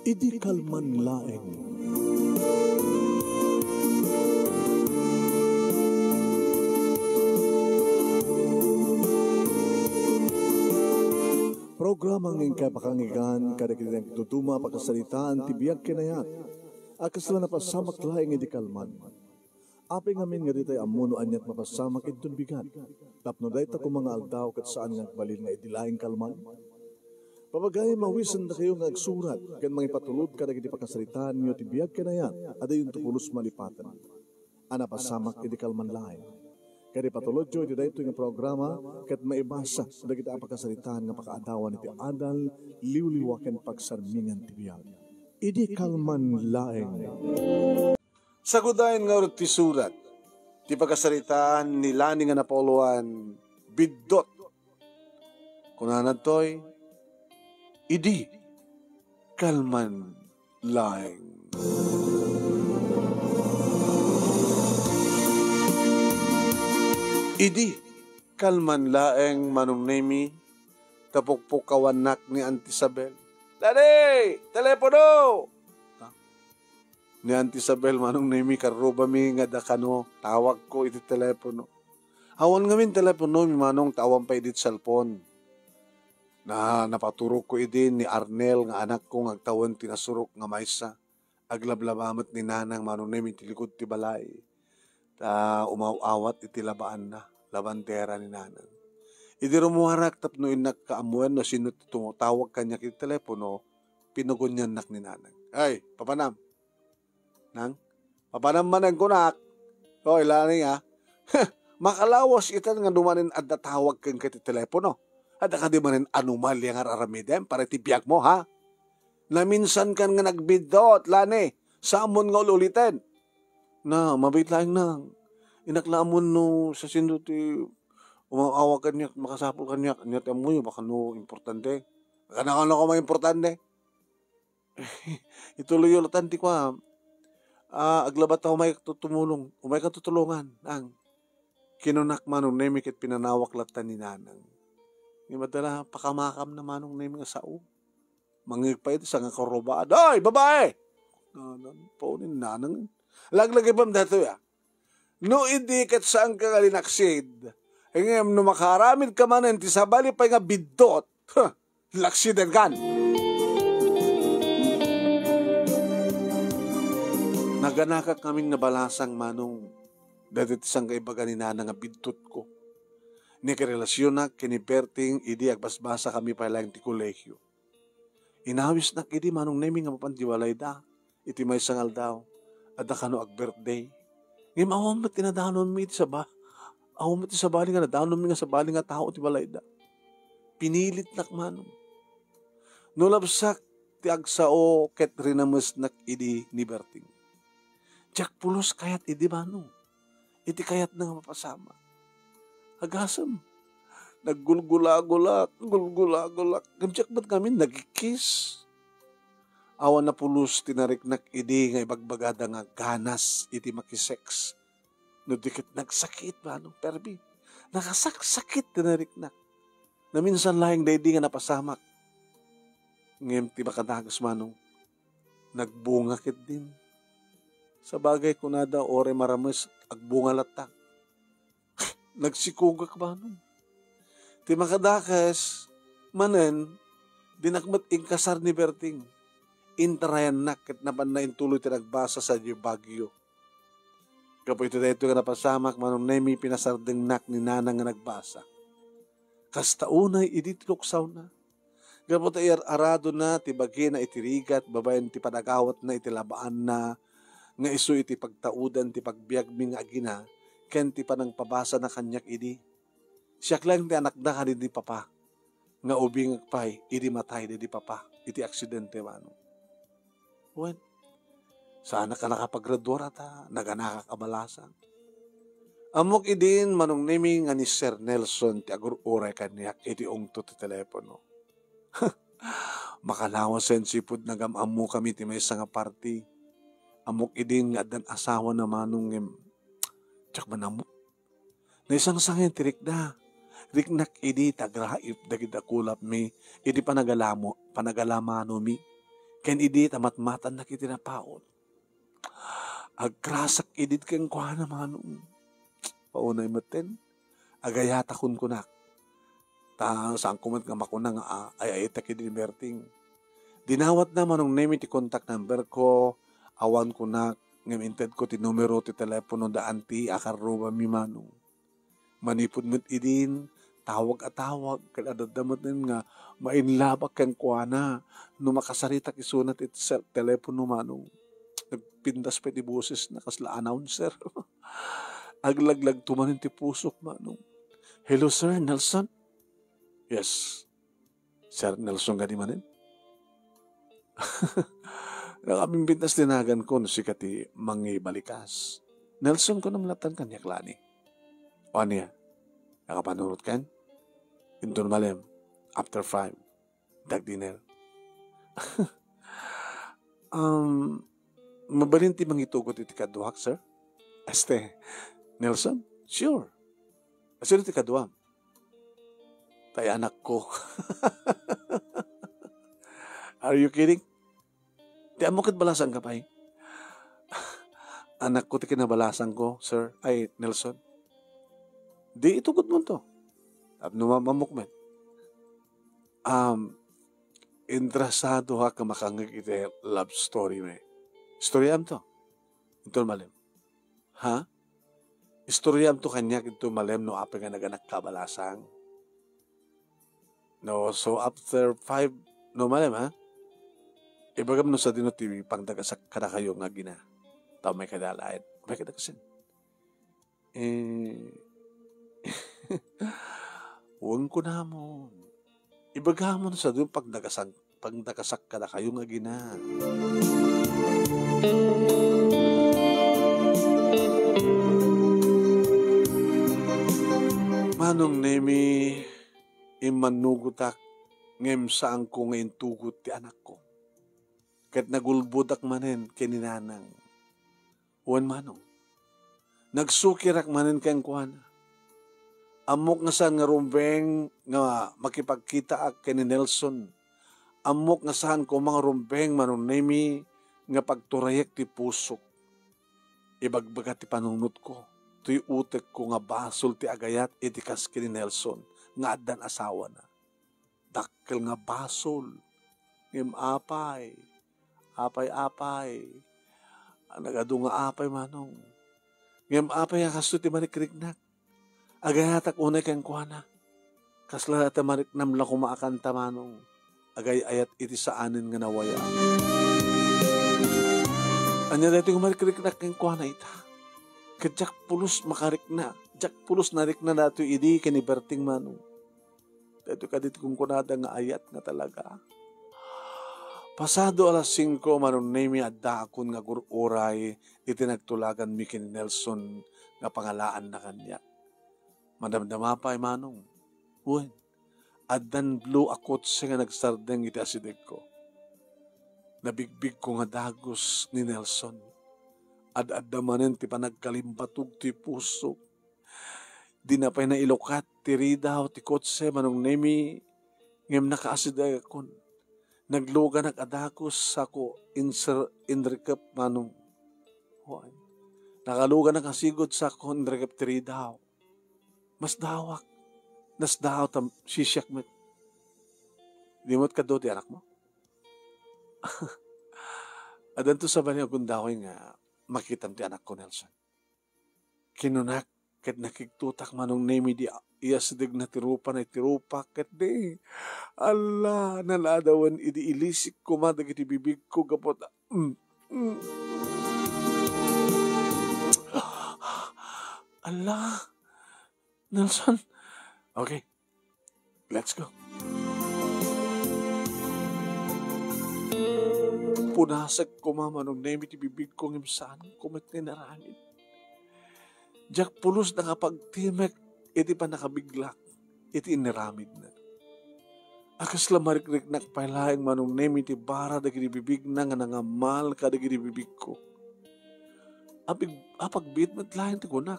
Idi kalman laeng. Programa ng kapakangigan kada kinang tutuma pakasalitaan tibiyag kinayat. Akasla na pasamak laeng idi kalman. Aping amin nga ditay amuno anyat mapasamak itun bigat. Tapno dayta ko mga aldaw kat saan nga balil nga idi laeng kalman. Pabagay mawisan na kayo nga agsurat, kan mga ipatulod ka na giti pakasalitaan nyo tibiyag kinayat, ada yung tupulos malipatan. Ana pasamak iti kalman lain. Kaya patulod nyo iti dayto nga programa, kat maibasa na kita pakasalitaan nga pakaadawan iti adal, liwliwaken pagsarmingan tibiyag. Iti kalman lain. Sagudayan nga ulit ti surat, ti pakasalitaan ni Lani nga Napoluan, bidot. Kunanad to'y, idi kalman laeng. Idi kalman laeng manumnemi tapukpukawanak ni Auntie Isabel. Lani! Telepono! Ni Auntie Isabel manumnemi karubami nga dakano tawag ko iti telepono. Awan ngamin telepono mi manong tawag pa iti cellphone. Na napaturok ko idin ni Arnel nga anak ko agtawan tinasurok nga maysa aglablabamat ni nanang manunay mitilikod ti balay ta umawawat iti labaan na labandera ni nanang idi rumuharak tapno inak kaamuan no sino tumutawag kanya kiti telepono pinugon niya nak ni nanang ay papanam nang papanam manang kunak o ilani ha makalawas itan nga dumanin at natawag kang kiti telepono. Ada ka di manin anomalya nga raramiden para tibiyag mo, ha? Na minsan kan nga nagbidot, Lani, sa amon nga ulitin. Na, mabait lang na. Inaklamon no, sa sinduti, umawa ka niya, makasapol ka niya, niya mo yun, baka no, importante. Baka na ko mga importante. Ituloy yung latanti ko, ha? Aglabat ako may tutulungan, umay katutulungan, ang kinunak manong nemikit pinanawak latan ni nanang. Yung madala, pakamakam na manong na yung mga sao. Mangig pa ito sa nga karobaan. Ay, babae! Paunin nanang. Laglagay pa dito ya. No, hindi kat saan ka galinaksid. E ngayon, no makaramid ka man, ti sabali pa nga bidot. Laksidan kan. Naganakak kaming nabalasang manong. Dati tisang kaibaga ni nanang nga bidot ko. Ni karelasyon na kiniperting idi agbasbasa kami pa lang ti kolehyo. Inawis na idi manong naming nga mapandiwalay da. Iti may sangal daw. At nakano ag birthday. Ngayon awam mat tinadanon mo iti saba. Awam mat iti sabali nga nadanon mo nga sabali nga tao iti walay da. Pinilit nak manong. Nulabsak ti agsao ket rinamus nak idi ni Berting. Jack pulos kayat idi manong. Iti kayat na nga mapasama. Agasam. Naggulgulagulak. Gamsiyak ba't kami nagkikis? Awan na pulos tinariknak idi nga ibagbagada nga ganas iti makisex. No dikit nagsakit ba no? Perbi. Nakasakit tinariknak. Na minsan lahing daydi nga napasamak. Ngayon ti makadagas manong. Nagbunga kit din. Sa bagay kunada ore maramas agbunga latak. Nagsikugak ba nun? Ti makadakas, manen, dinakmat ingkasar ni Berting. Intarayan nakit na panain tuloy ti nagbasa sa Bagyo. Kapo ito dahito ka napasamak, manong nemi pinasardeng nak ni nanang nga nagbasa. Kasta unay, iditluksaw na. Kapo tayo arado na, ti bagi na itirigat, babayan ti padagawat na, itilabaan na, nga iso iti pagtaudan, ti pagbiagming agina, ken ti panang pabasa na kanyak idi. Siyak lang ti anak da kanidi papa. Nga ubing agpay, idi matay di papa. Iti aksidente mano. Wen, sana ka nakapaggraduar ata, naganaka kabalasan. Amok idin manong naming nga ni Sir Nelson ti agur-uray kanyak iti ungto ti telepono. Makalawa sensipod nagamamu kami ti may nga party. Amok idin nga dan asawa na manong tsak manamok. Na isang sangin tirik na. Riknak idi tagraip dagiti kulap mi, idi panagalamano mi, ken idi tamatmatan na kiti napaot. Agkrasak idit ken kwa na manong. Paunay maten, agayata kun kunak. Saan kumat nga makuna nga ay kiti berting. Dinawat na manong name ti contact number ko, awan kunak, ngaminted ko ti numero ti telepono daan ti akaruba mi manong. Manipod met idin, tawag at tawag, kadadadamat nga, mainlabak ken kwa na, no makasarita kisunat iti telepono manong. Nagpindas pa ti boses na kasla announcer. Aglaglag tumanin ti pusok manong. Hello Sir Nelson? Yes. Sir Nelson gani manin? Nakabimbintas tinagan ko no si kati mangibalikas. Nelson ko namlatan kanya klani. O niya? Nakapanurot kan? Intun malem. After 5. Dag dinner. Mabalinti mangitugot iti kaduhak, sir? Nelson? Sure. Sino ti kaduham? Tay anak ko. Are you kidding? Di amokit balasan ka pa eh. Anak ko ti kinabalasan ko, sir. Ay, Nelson. Di itugot mo to. At numamamok man. Interesado ha ka makangag iti love story me. Story am to. Ito malim. Ha? Story am to kanya ito malim no apa nga naganak kabalasang. No, so after 5, no malim ha? Ibagam no sa Dino TV, pangdagasak kada kayo nga gina. Tao may kadalain. May kadagasin. Huwag ko na mo. Ibagam mo sa Dino pangdagasak kada kayo nga gina. Manong nemi imanugutak ngem saan ko ngayon tugot ti anak ko. Kat nagulbudak manen kininanang. Uwan manong. Nagsukirak manen kayang kuwana. Amok nga saan nga rumbeng nga makipagkita ak kini Nelson. Amok nga saan ko mga rumbeng manong nemi nga pagturayek ti pusok. Ibagbaga ti panunot ko. Tuy utek ko nga basol ti agayat itikas kini Nelson. Nga adan asawa na. Dakkel nga basol. Ngem apay. Apay. Nagado nga apay manong. Ngem apay kasto ti manikriknak. Agayatak unay kang kuana. Kasla ti mariknam la kumaakanta manong. Agay ayat iti saanin nga nawaya. Anya dati kumariknak kang kuana ita. Kadyak pulos makarik na. Jak pulos narik na dato idi kaniberting manong. Dito ka dito kung kunada nga ayat nga talaga. Pasado alas 5 manong nemi adda akon nga gururay iti nagtulagan mi kin Nelson nga pangalaan na kanya. Madamdama pa manong. Uwan. Addan blue akot siya nga nagsardeng iti asideg ko. Nabigbig ko nga dagos ni Nelson. Ad-adda manen ti panagkalimbatog ti puso. Di na pa'y nailokat ti ridaw ti kotse manong nemi ngem nakaasideg akon. Nagluga nag-adakos ako inrikap manong. Huwag. Nakaluga nakasigod sa ako inrikap ti ridaw. Mas dawak. Nas daw tam sisyak met. Di mo't kado ti anak mo? Adan to sa banyo kung daway nga makitam ti anak ko Nelson. Kinunak ket nakiktutak manong nemi di iyasdig na tirupa na tirupa ket di. Allah naladawan idi ilisik ko madag iti bibig ko gapot. Allah. Nelson. Okay. Let's go. Punasag ko mamanong nemi ti bibig ko ngimsaan kumat ni naramid. Jak pulos na kapag timek, iti pa nakabiglak, iti inaramid na. Akas lamarikrik nakpailaing manong nemi ti bara dagiti bibig na nga nangamal ka dagiti bibig ko. Apagbit matlayan ti kunak.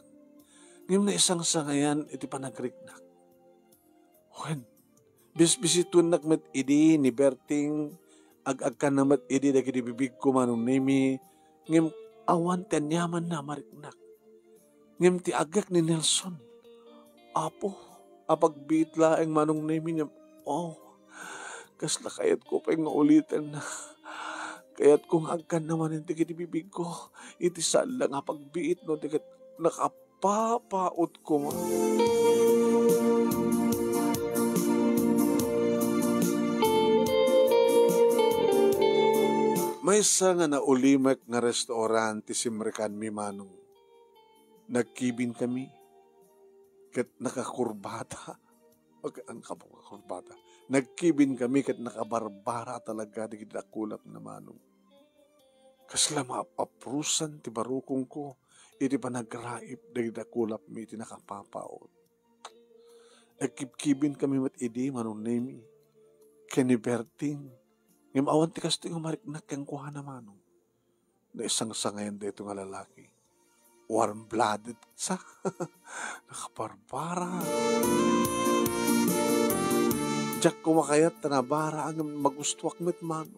Ngayon na isang sangayan, iti panagriknak. Wen, bisbisitun nakmet idi ni Berting, ag-ag ka namat idi dagiti bibig ko manong nemi, ngem awan ten yaman na mariknak. Ngem ti agak ni Nelson, apo, apagbiit laeng manong nemi niya, oh, kasla kayat ko pa nga ulitin na. Kaya't kung agkan naman yung tigit ibibig ko, iti saan lang apagbiit no, tigit nakapapaot ko mo. May isa nga naulimak nga restaurant ti simrekan mi manong. Nagkibin kami. Kat nakakurbata. Wag ang kakurbata. Nagkibin kami kat nakabarbara talaga di kidakulap na manong. Kasla maaprusan ti barukong ko. Iti pa nagraip di kidakulap mi iti nakapapaot. Nagkibin kami mat idi manong nemi. Keniberting. Ngam awan ti kasto yung mariknak kang kuha na manong. Na isang sangayan dito nga lalaki. Warm-blooded sa. Nakabarbara. Diyak kumakayat tanabara ang magustuwak met manong.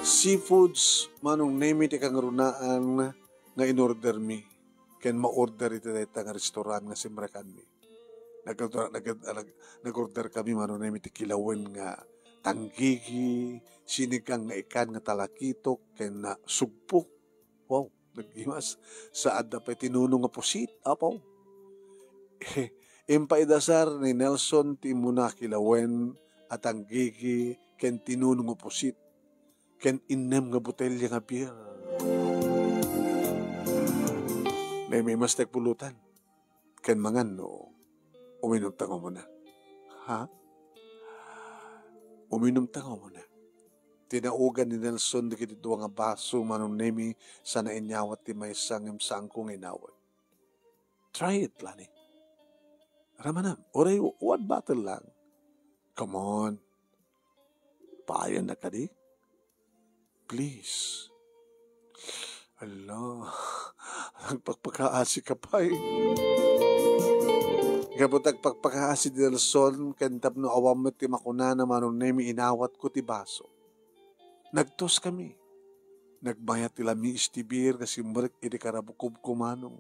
Seafoods, manong name iti kang runaan nga in-order mi. Ken ma-order iti dayta nga restaurant nga simrekan mi. Nag-order kami manong name iti kilawen nga tanggigi, sinigang nga ikan nga talakitok, ken na sugpok. Wow, naghimas. Saad na pa tinunong nga pusit, apaw. Impaidasar ni Nelson ti muna kilawen at tanggigi, ken tinunong nga pusit. Ken inem nga botelya nga beer. May mas pulutan. Ken mangan no, uminom tango mo na. Ha? Uminom tango mo na. Tinaugan ni Nelson di kiti nga baso manong nemi sa nainyawat ti may sangim sang kong inawat. Try it, Lani. Ramanam, oray, one bottle lang. Come on. Payan na ka di? Please. Allah, nagpagpakaasi ka pa eh. Kapag nagpagpakaasi di Nelson, kantap no awam mo ti makuna na manong nemi inawat ko ti baso. Nagtos kami. Nagbayat tila mi istibir kasi murik iti karabukob kumanong.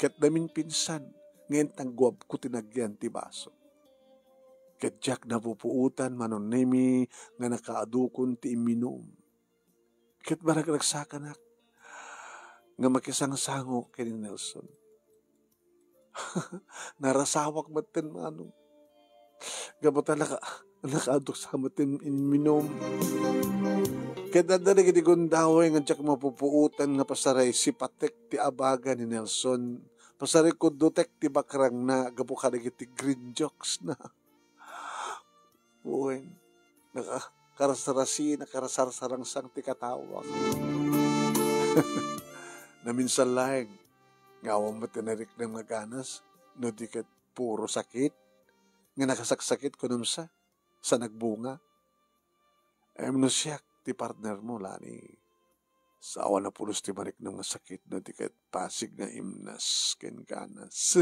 Kat namin pinsan, ngayon tanggwab ko tinagyan ti baso. Kat jak napupuutan manong nemi nga nakaadukon ti iminom. Kat barag nagsakanak nga makisangsango kay Nelson. Narasawak matin manong. Gabutan nakaadok sa matin iminom. Kaya dadari kiti gundaway nga tsak mapupuutan nga pasaray si patek ti abaga ni Nelson. Pasaray ko dutek ti bakrang na gabu ka kiti green jokes na. Uy, nakakarasarasi, nakarasarsarangsang ti katawak. Naminsan lang, ngawang mo tinarik ng maganas, no di kat puro sakit, nga nakasaksakit ko nung sa nagbunga. No siya, ti partner mo, Lani, sa awa na pulos ti marik ng sakit, no di kat pasig na imnas, ken ganas.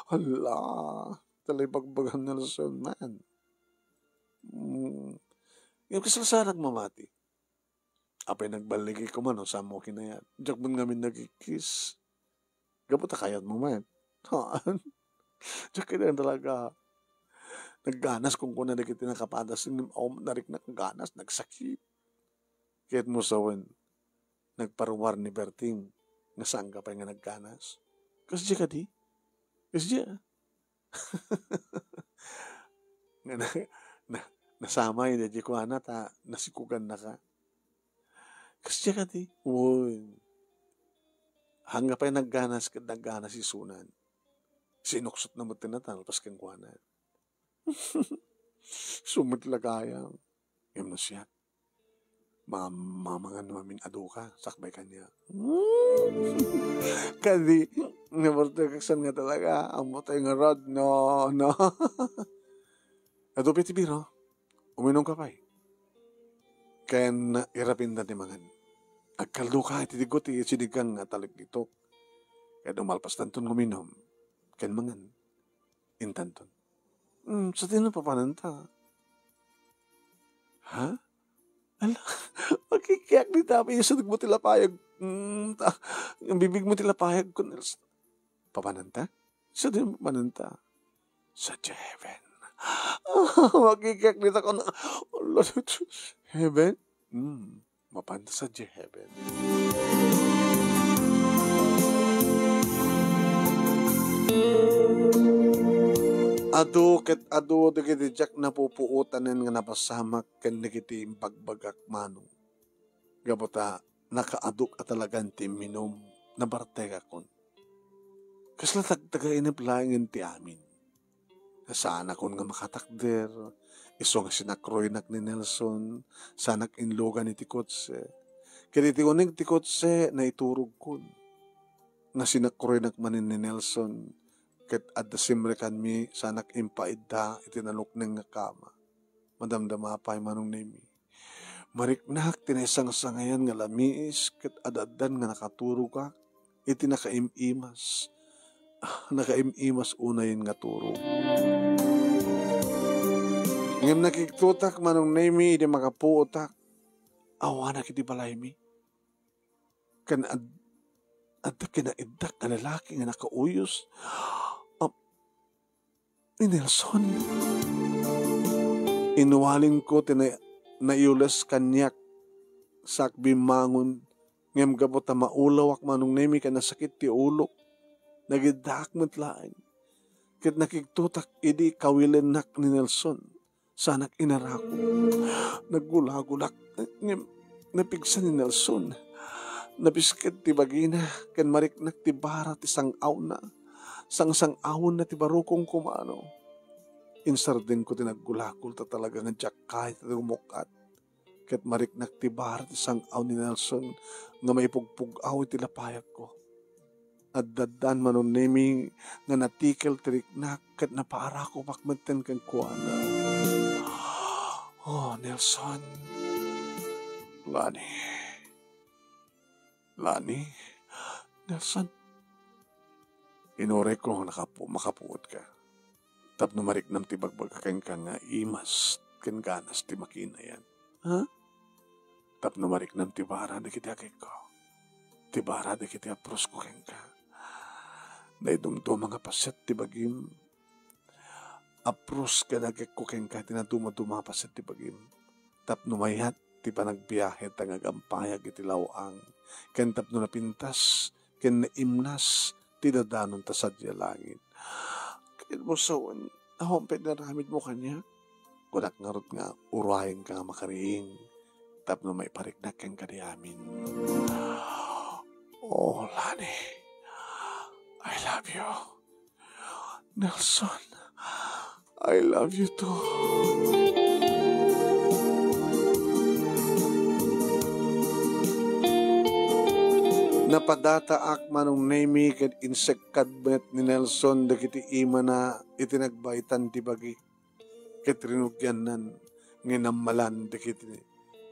Hala, talay bagbagan na Nelson, man. Yung kasalsarag mamati. Apay nagbaligi ko man, sa mo kinayat. Diyak mo ngamin nagkikis. Gabuta kayat mo man. Diyak kaya talaga. Nagganas kung kuna na kita nakapadas. Narik na ganas, nagsakit. Kaya't mo sawan, nagparuwar ni Berting. Nasaan ka pa nga nagganas? Kasi diya ka di? Kasi diya. Nasama yun, di ko anat ha. Nasikugan na ka. Kasi ka di, uy, hangga pa yung nagganas si Sunan. Sinuksot na mo tinatan, pas kang kuhanan. Sumitlagayang. Yung na siya. Mamangan namin aduka, sakbay kanya. Kadi, namartagaksan nga talaga, ang mutay nga rod, no. Ato pitibiro, uminom ka pa eh. Kaya irapin na timangan. Agkaldo ka, itidigot, sinigang nga talag dito. Kaya dumalpas tanton guminom. Ken mangan, intanton. Sa tinan pa pananta. Ha? Ala, magkikiyak ni Tami, sa mo tilapayag. Ang bibig mo tilapayag ko. Papananta? Sa tinan pa pananta. Sa heaven. Magkikiyak ni Tako na, Allah, heaven? Mapanta sa heaven. Ado dagiti jak napupuutanen nga napasamak ken dagiti bagbagak manong. Gabota nakaaduk at talagang ti minom na bartega kon. Kasla tagtaga iniplayangin ti amin. Sana kon nga makatakder, iso nga sinakroy nak ni Nelson, sanak inlogan ni Tikotse. Kaya ti unig Tikotse na iturog kon. Nga sinakroy nak manin ni Nelson, ket at simre kanmi sanak impaidda itinalok ng nga kama. Madamdama pa'y manong nemi. Mariknak tinesang sangayan nga lamiis ket adadan nga nakaturo ka iti nakaimimas. Nakaimimas unayin nga turo. Ngem nakiktutak manong nemi di makapuotak awanak iti balay mi. Kan at kinaiddak nga lalaki nga nakauyos ni Nelson. Inuwalin ko naiulas kanyak sakbi mangon ngem gabot ta maulawak manong nemi ka nasakit ti ulok nagidak metlaeng ket nakiktutak idi kawilenak ni Nelson sanak inarako naggulagulak ngem napigsa ni Nelson nabisket ti bagina ken mariknak ti bara ti sangaw na sang-awon na ti barukong kumano. Insardin ko tinaggulakol ta talaga nga jakay ta umukat. Ket mariknak ti bar ti sang-aw ni Nelson nga maipugpugaw iti lapayag ko. At dadan manon nemi nga natikel tiriknak ket napaara ko pakmeten ken kuana. Oh, Nelson. Lani. Nelson. Inore ko makapuot ka. Tapno mariknam ti bagbagakeng ka nga imas ken ganas ti makina yan. Ha? Tapno mariknam ti bara da kiti akik ko. Ti bara da kiti apros ko ken ka. Naidumdo mga paset ti bagim. Apros ka nagik ko ken ka tinaduma-duma paset ti bagim. Tapno mayat ti panagbiyahe tangagampayag iti lawang. Ken tapno napintas ken naimnas tinadanon ta sadya langit. Kaya mo sawan, nahomped na ramid mo kanya. Kunak ngarot nga, urahin ka nga makariing. Tapno may pariknak kang kaniamin. Oh, Lani. I love you. Nelson, I love you too. Napadataak manong nemi ket insekad bet ni Nelson dagiti ima na itinagbaitan ti bagi ket rinugyanan nginammalan dagiti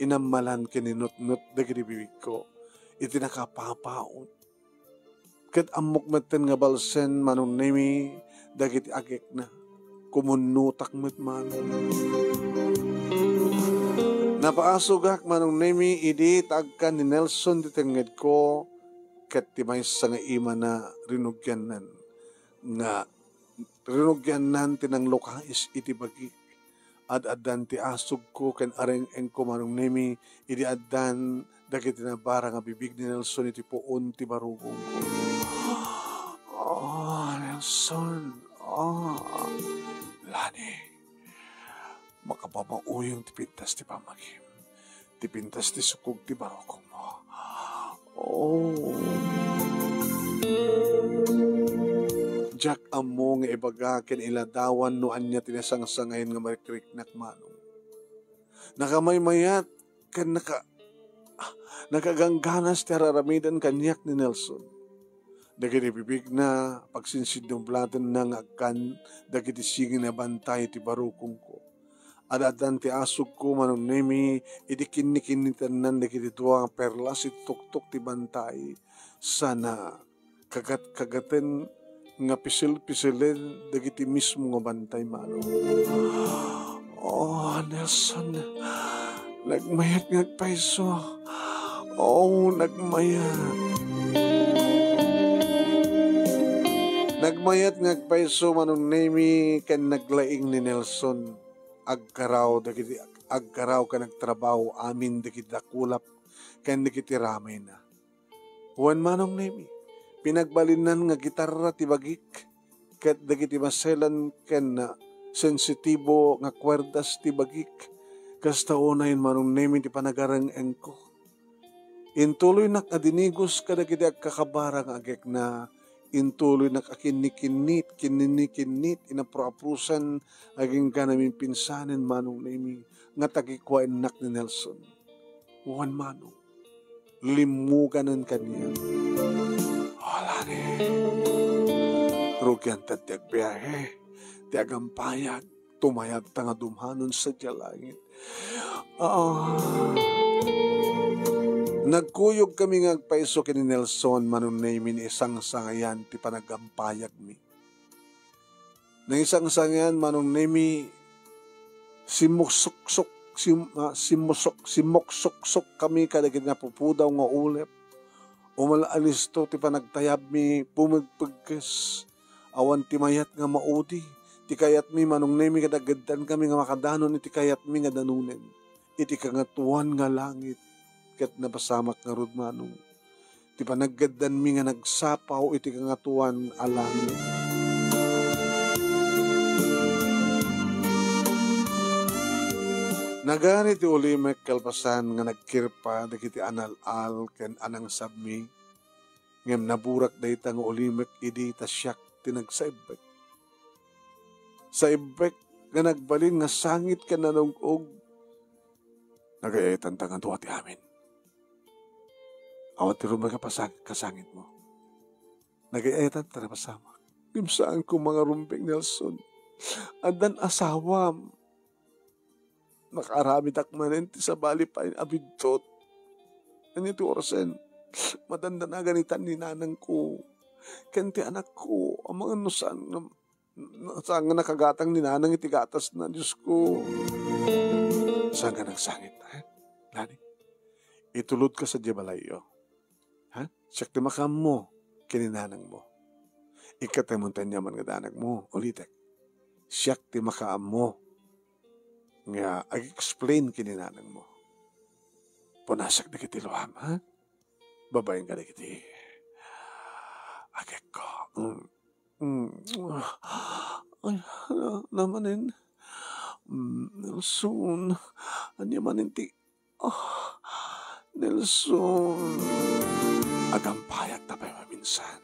inammalan kininutnut dagiti bibig ko itinakapapaon ket ammok metten nga balsen manong nemi dagiti agek na kumunutak met manong napaasugak manong nemi idi tagkan ni Nelson ditenged ko ket ti maysa nga ima na rinugyanan tinang lokais iti bagi ad-addan ti asug ko ken areng-eng ko manong nemi idi addan dagiti nabara nga bibig ni Nelson iti puon ti barugong ko. Oh, Nelson. Oh, Lani. Makapapauyong ti pintas ti pamagim. Ti pintas ti sukog ti barugong mo. Oh. Jack amo nga ibaga ken iladawan no anya tinasangsangayon nga marikriknak manong. Nakamaymayat ken nakagangganas ti araramidan kanyak ni Nelson. Dagiti bibig na pagsinsid ng bladan na nga agkan dagiti sige na bantay ti barukong ko. adadan ti asog ko manong nemi, idikin-nikinitan dagiti tuwa nga perlas iti tuktok ti bantay, sana kagat-kagaten nga pisil-pisilen dagiti mismo nga bantay mano. Oh, Nelson, nagmayat nga paiso. Oh, nagmayat. Nagmayat nga paiso manong nemi ken naglaing ni Nelson. Agkaraw ka nagtrabaho amin dagiti dakulap ken dagiti ramay na. Huwan manong nemi, pinagbalinan nga gitarra ti bagik ket dagiti maselan ken sensitibo nga kwerdas ti bagik kasta unayin manong nemi ti panagarang-eng ko. Intuloy nakadinigos kadagiti agkakabarang agek na intuloy nakakinikinit inaproapusan aging ka namin pinsanin manong nemi nga tagikwain nak ni Nelson. Huwan manong limuganan kaniya. Wala ni. Rugyan tatiag biyahe. Tiagang payag. Tumayag tanga dumhanon sa diyalangit. Nagkuyog kami nga agpaiso kini Nelson manong naimin isang sangayan ti panagampayag mi. Nang isang sangayan manong naimi simuksok kami kadagit nga pupudaw nga ulep. Umalaalis to ti panagtayab mi pumagpagkes. Awan ti mayat nga maudi. Ti kayat mi manong naimi kadagadan kami nga makadanon iti kayat mi nga danunen. Iti kangatuan nga langit. Ket napasamak nga rod manong. Ti panaggadan mi nga nagsapaw iti kangatuan alangit. Nagani ti ulimek kalpasan nga nagkirpa dagiti anal-al ken anang sabmi. Ngem naburak dayta nga ulimek idi tasyak ti nagsaibek. Sa ibek nga nagbalin nga sangit ken nanungog. Nagayaytan tangan tuwa ti amin. Awat ti rumay kasangit mo. Nagayaytan ta na pasama. Kimsaan ko mga rumpeng Nelson. Andan asawam. Nakaramid akmanen ti sabali pa abidtot. Ano iti orasen? Matanda na ganitan ni nanang ko. Ken ti anak ko. Ang mga nusan saan nga nakagatang ni nanang iti gatas na Diyos ko. Saan ka nagsangit? Lani? Itulod ka sa Jebalayo. Siyak ti makam mo kininanang mo. Ikatamuntan niya man nga danag mo. Ulitek. Siyak ti makaam mo nga ag-explain kininanang mo. Punasak na kiti luham, ha? Babayin ka na kiti. Agek ko. Ay, namanin. Nelson. Anya manin ti. Nelson. Agampayat na pa maminsan.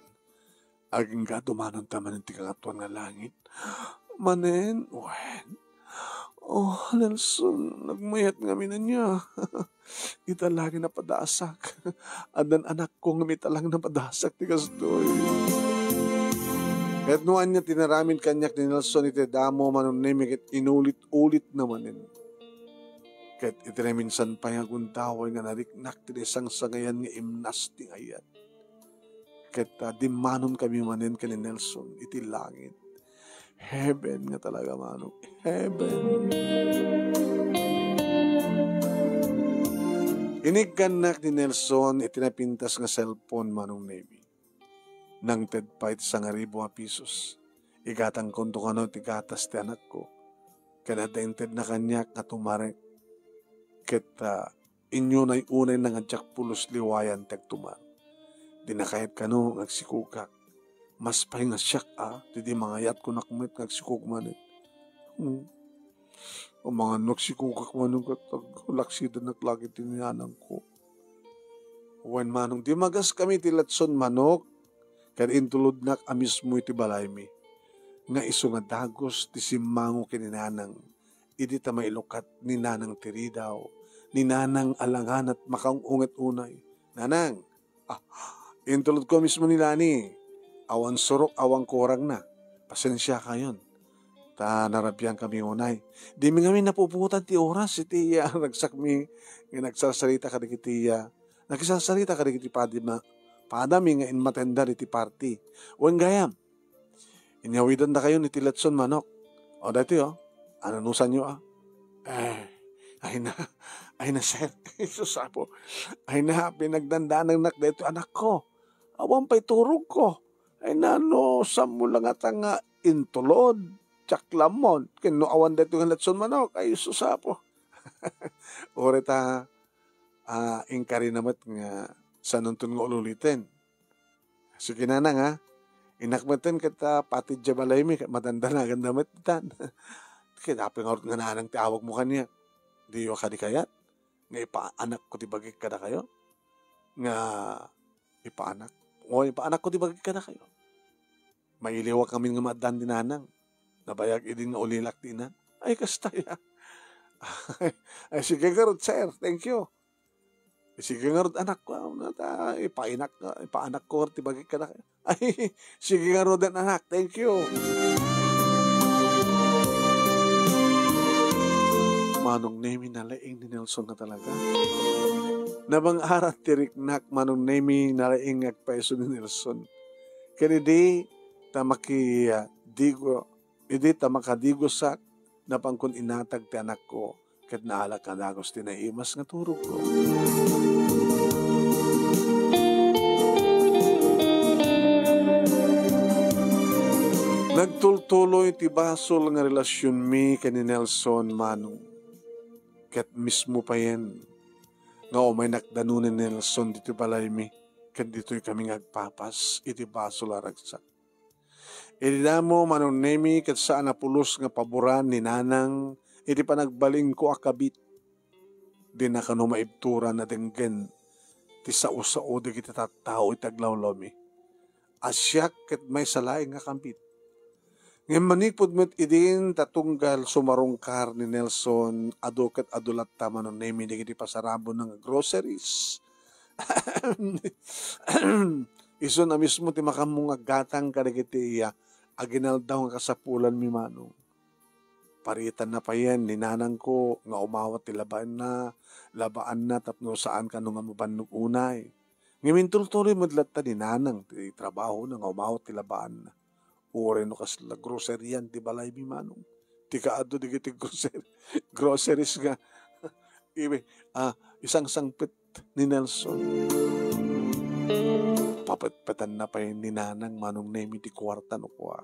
Aging ga dumanon taman ti kangatuan nga langit. Manen, wen. Oh, Nelson, nagmayat nga minan niya. Ita lagi na padasak. Adan anak ko nga mitalang na padasak ti kastoy. Kahit noan niya tinaramin kanyak ni Nelson iti damo manunimik inulit-ulit namanin. Kahit itinaminsan pa yung aguntaway nga nariknak ti isang sangayan nga imnas ti ayat. Kahit dimanon kami manin ka ni Nelson iti langit. Heaven nga talaga manong. Heaven. Inigkanak ni Nelson itinapintas nga cellphone manong Navy. Nang tedpait sa nga ribo pisos. Igatang konto kano ti gatas ti anak ko. Kanadainted na kanyak nga tumarek. Ket inyo na'y unay na nga jak pulos liwayan teg tumar. Di na kahit kano ngagsikukak. Mas pa'y nga siyak Didi mga yat ko nakumit ngagsikuk manin. Ang mga nagsikukak manong laksidan naglagi tinianang ko. Wen manong di magas kami tilatson manok. Kaya intulod nak amis mo iti balay mi. Nga iso nga dagos ti simango kininanang. Idi ta mailukat ni nanang tiridaw. Ni nanang alangan at makaunget unay. Nanang, intulod ko mismo ni Lani. Awan surok, awang kurang na. Pasensya ka yun. Ta narabyan kami unay. Di mi kami napuputan ti oras iti nagsak mi nga nagsasalita ka iti nagsasalita ka iti padami nga inmatendar iti party. Wen gayam. Inyawidan na kayo ni Tilatson manok. O dati ananusan nyo ay na sir. Susapo. Ay na pinagdandaan ng dito anak ko. Awan pa'y turog ko. Ay nano samulang at nga intulod. Tsaklamon. Kino awan dito ng Latson manok. Ay susapo. Ore ta ingkari namat nga sa nuntun nga ululitin. So kinana nga. Inakmatan kita pati jabalay mi matanda na ganda matan. Kaya dapat nga nanang tiawag mo kanya. Di yo kadi kayat. Nga ipaanak ko tibagik kada kayo. Nga ipaanak. O ipaanak ko tibagik kada kayo. Mailiwak kami nga madan dinanang. Nabayag idin nga ulilak dinan. Ay kastaya. Ay sige garod sir. Thank you. Sige nga rod anak ko, ipaanak ko, tibagay ka na kayo. Ay, sige nga rod anak, thank you. Manong nemi nalaing ni Nelson na talaga. Nabang arat tiriknak, manong nemi nalaing agpaiso ni Nelson. Kaya di, tamakadigo sak, napangkon inatag ti anak ko, kat naala ka dagos tinaimas nga turog ko. Nagtultuloy ti basol nga relasyon mi kani Nelson manong. Kat mismo pa yan. Nga may nakdanunin ni Nelson dito balay mi. Kat dito'y kaming agpapas iti basol aragsak. Iti damo manong nemi kat saan napulos nga paboran ni nanang iti panagbaling ko akabit. Di na kano maibtura na denggen ti sao-sao di kita tattao itaglawlaw mi. Asyak ket may salay nga kambit. Ngayon manipod met idin tatunggal sumarungkar ni Nelson adu ket adulat tama no nemi di kiti pasarabo ng groceries. Iso na mismo ti makamong gatang kadagiti aginal daw nga kasapulan mi manong. Paritan na pa yan, ninanang ko, nga umawat ti labaan na, tapno saan ka nung amaban unay. Ngayon tuloy madlat ta ninanang, ti trabaho na nga umawat ti labaan na. Ure no kasla grocery yan, ti balay mi manong. Ti kaado di kiti groceries nga. Isang sangpit ni Nelson. Papatpatan na pa yun ni nanang manong nemi ti kwarta no ko.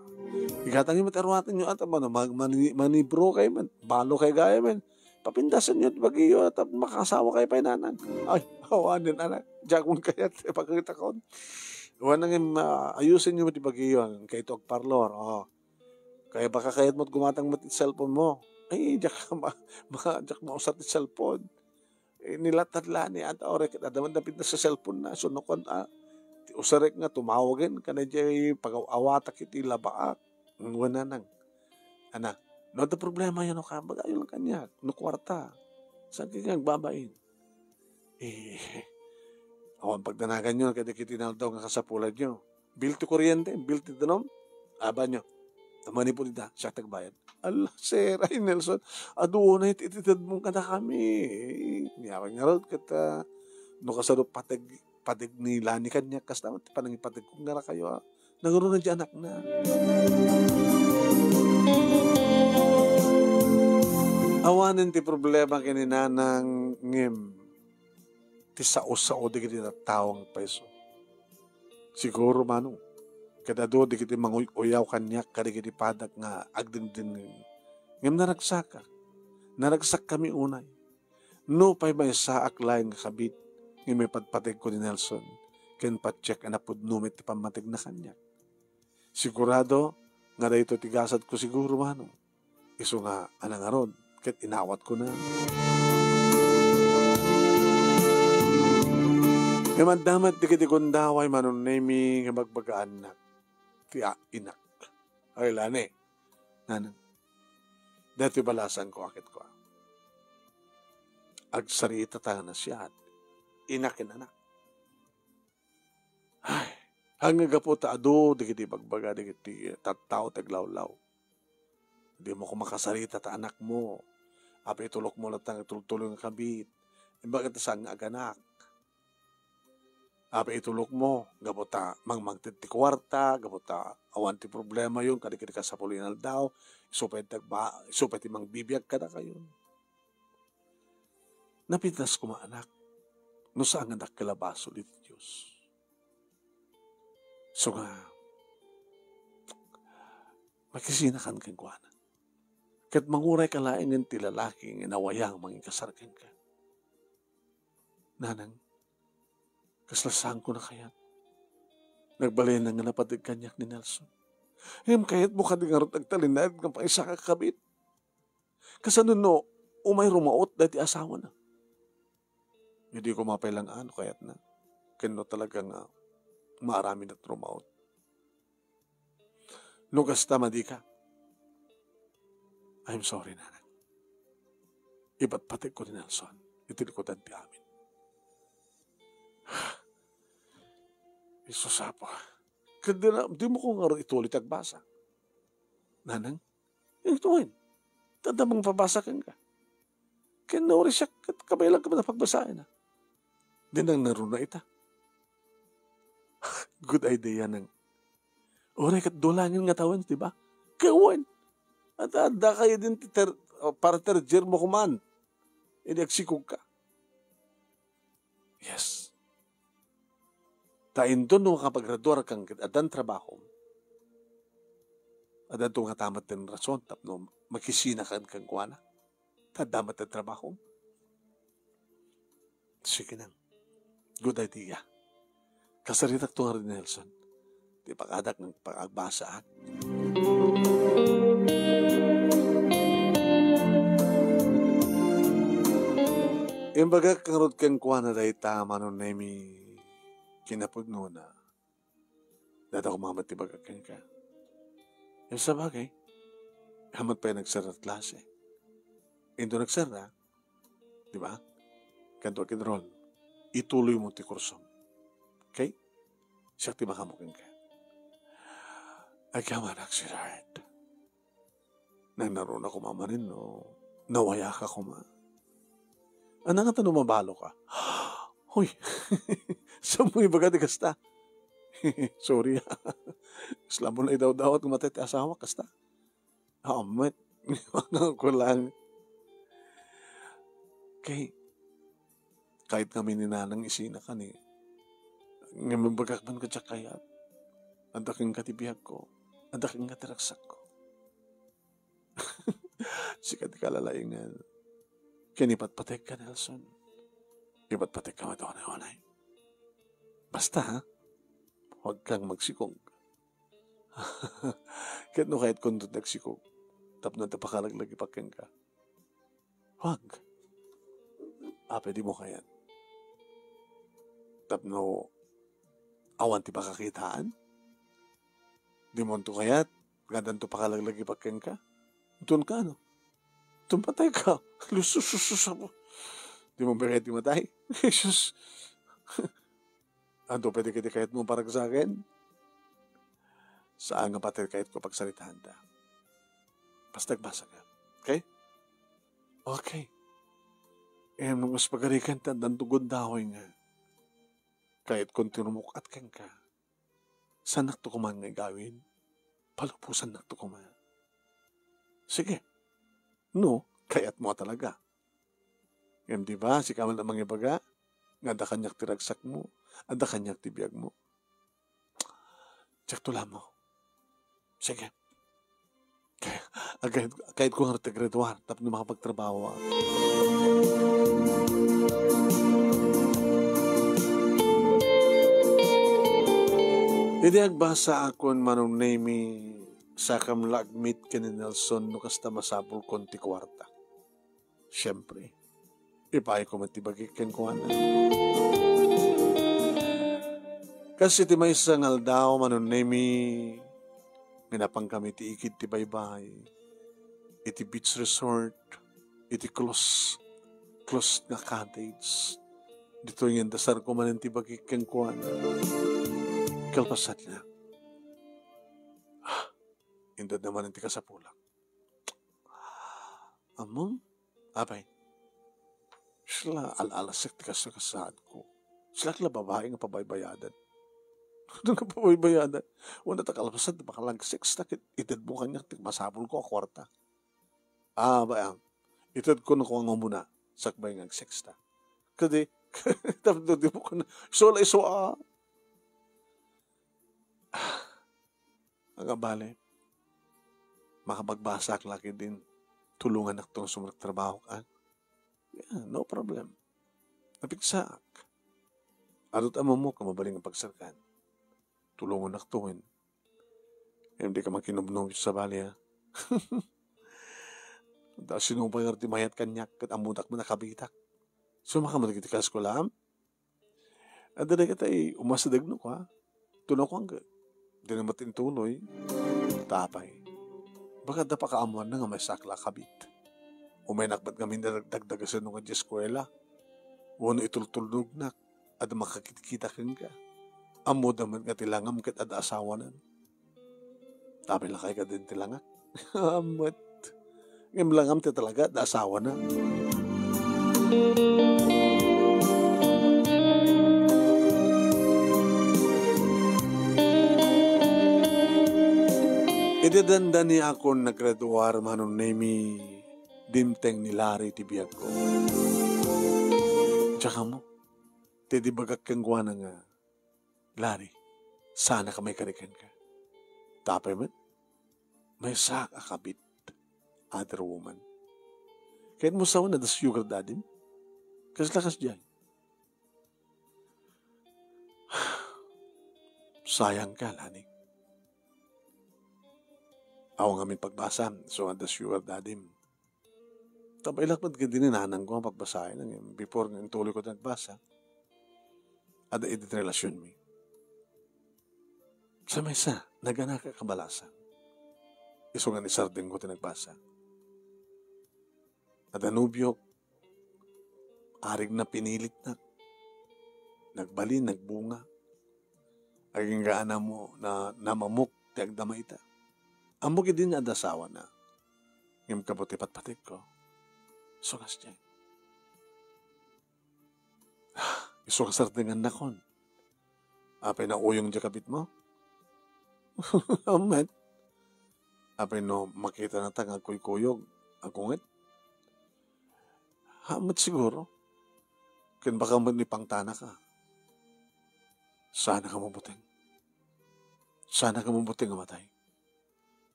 Igatang yung matarwatan nyo at manibro kayo man, balo kayo gaya man, papindasan nyo at bagiyo at makasawa kayo pa nanang. Ay, awanin anak, jagun kayat, pagkita ko. Wanang ayusin nyo mati bagiyo, kayo ito agparlor. Kaya baka kayat mo't gumatang mati cellphone mo. Ay, jak mausat ti cellphone. Nilatadla ni at orek, adaman dapit na sa cellphone na, sunokon usarek nga tumawagin kana jay pag-awatak iti labaak wala nang ana no the problema yun ka bagayon lang kanya no kwarta saan kang babain awan pagdanagan nyo kada kitinal daw nga kasapulan nyo bill to kuryente bill to danom aba nyo tamani po nita siya tagbayad Allah sir ay Nelson aduo na ititid mong kada kami niyawag nga rin kata no kasarap patig ni Lani kanya kas naman panang ipatig kung nara kayo naguro na dyan anak na awanin ti problema kininanang ngim ti sao-sao di kiti na tawang peso siguro manong kada do di kiti manguyaw kanya kada kiti padag nga agdindin ngim naragsak kami unay no pa'y may saak laing kabit may padpatig ko ni Nelson, ken pa-check na pudnumit ti pamatig na kanya. Sigurado, nga dahito tigasad ko siguro manong. Iso nga, anang aron, ket inawat ko na. Ngayon damat di kiti kundaway manon nemi nga magbagaan na. Tiya inak. Ay lani. Nanang. Dati balasan ko akit ko. Agsarita ta na siya. Inakin anak. Ay, hanggang po taado, di kiti bagbaga, di kiti tattao, taglawlaw. Di mo ko makasarita ta anak mo. Api itulok mo lang tang itultuloy ng kabit. Bakit sa nga aganak? Api itulok mo, gabota mangmangtit ti kwarta, gabota awan ti problema yun, kadikit ka sa pulinal daw, isupet ti mangbibiyag ka na kayo. Napitas ko maanak, no saan nga nakilabaso dito Diyos. So nga, makisinakan kang kuwana. Kat manguray ka laing ti lalaking inawayang manging kasarkan ka. Nanang, kaslasang ko na kayat. Nagbalay na nga napatig kanyak ni Nelson. Kayat mo ka di nga rin agtalinad ng paisa kakabit. Kasano no, umay rumaot dati asawa na. Hindi ko mapailang ano kayat na. Kano talagang marami na rumaot. No kasta madi ka. I'm sorry, nanak. Iba't patik ko ni Nelson. Itilikodan ti amin. Isusapo. Kaya di mo ko nga itulit agbasa. Nanang, ituin. Tadamang pabasa kang ka. Kaya nauri siya, kabaylang ka ba na pagbasahin na? Di nang naroon na ita. Good idea nang. Oray kat dolangin nga tawan, di ba? Kawan. At ada kayo din para terjer mo kuman. Ineksikog ka. Yes. Tain doon nung kapag-graduar kang adan trabaho. Adan itong hatamat din rason. Tapno makisina kang kuwana. Tadamat ang trabaho. Sige nang. Good idea. Kasaritak ito nga rin Nelson. Di pag-adak ng pag-agbasa. Imbaga karot kang kuwana dahi tama nun na mi kinapudno na. Dada ko mamat ibaga kang ka. Yung sa bagay, hamat pa yung nagsara at klase. Indo nagsara, di ba? Kanto kinrol, ituloy mo ti kursom. Okay? Siya ti makamukin ka. Agkamanak si Lord. Nang naroon ako mamanin, no? Nawaya ka kuma. Ano nga tanong mabalo ka? Hoy, sa mo ibaga di kasta? Sorry. Islam mo na idaw-daw at kumatay ti asawa kasta. Amet. Mga ko lang. Kahit kami ni nanang isina ka ni, ngayon bagakman ko siya kayat. Ang daking katibiyag ko. Ang daking katiraksak ko. Sikat kalalaingan. Kinipat patek ka, Nelson. Iba't patek ka madonay-onay. Basta, ha? Huwag kang magsikog. Kahit no kahit kundot nagsikog, tapno na pakalaglag ipakeng ka. Huwag. Pwede mo kayan. Tapno, awan ti pakakitaan. Di mo ito kayat, gandan to pakalaglag ipakeng ka. Doon ka, no? Tumpatay ka. Lusus mo. Di mo bakit di matay? Jesus. Ando pwede kiti kahit mo parang sa akin? Saan nga patay kahit ko pagsalitaan da? Basta nagbasa ka. Okay? Okay. Mas pagarikan tandang tugod dahoy nga. Kahit kung tinumukat kang ka, saan naktukuman nga gawin? Palupusan naktukuman. Sige. No, kayat mo talaga. Yan di ba? Si kamal na mangibaga, nga da kanyak tiragsak mo, ada kanyak tibiyag mo. Tsak tula mo. Sige. Kahit ko nga nagtagraduar, tapos na makapagtrabaho. Hindi agbasa akon manong name sa kamlagmit ka ni Nelson no kasta masapul konti kwarta. Siyempre, ipay ko matibagik kang kuwana. Kasi ti may sangal daw manon nemi minapang kami ti ikid ti baybay, iti beach resort, iti close na cottage. Dito yung dasar ko manon ti bagik kang kuwana. Kalpasat na. Indad naman ang tika sa pulak. Amon, apay, sila alalasik ti kasakasad ko. Sila kala babae nga pabaybayadan. Ano nga pabaybayadan? Wala ta kalapasad, makalagsik, takit itid mo kanya, masabol ko a kwarta. Bayang, itid ko na ko nga muna, sakbay nga sexta. Kadi, tapos di mo ko na, iso ang abale, makapagbasak laki din, tulungan ak tong sumunag trabaho ka. Yeah, no problem. Napigsaak. Arot amo mo, kamabaling ang pagsarkan. Tulungan ak tuwin. Hindi ka makinubnog sa bali, ha? Dahil sinupay nga mayat kanyak, kat amutak mo nakabitak. So, makamalagitikas ko lang. At dali ka tayo, umasadag no ka. Tunaw ko hanggang. Di na matintuloy. Tapay. Baka da pa kaamuan na nga may sakla kabit. Umaynak ba't kami na dagdagasan nung nga eskwela. Wano itultulnog na. At makakita ka. Amo daman nga tilangam kat at asawanan. Tapay lang kayo ka din tilangak. Amat. Ngayon langam ti talaga at asawa na. Idadanda ni ako naggraduar manon nemi dimteng ni Larry ti biyag ko. Tsaka mo, ti di bagak kang guwana nga, Larry, sana ka may karikan ka. Tapay man, may sak akabit, other woman. Kahit mo sawa na da sugar dadin, kasi lakas dyan. Sayang ka, Lani. Ako nga may pagbasa, so nga da sugar dadin. Tapay lakad ka din nanang ko ang pagbasahin. Before nga tuloy ko nagbasa, ada edit relasyon mi. Sa may sa, nagana ka kabalasan. Iso nga ni Sarding ko tinagbasa. At anubyo, arig na pinilit na, nagbali, nagbunga, aging gaana mo na namamuk, tiagdama ita. Amok din na adasawa na, ngayong kabuti patpatik ko, sukas dyan. Iso ka Sardingan na kon. Apay na uyong dyan kabit mo? Amen. Apay no, makita na tang akoy-kuyog, agungit. Hamat siguro. Kin baka mo ni pangtana ka. Sana ka mabuting. Sana ka mabuting amatay.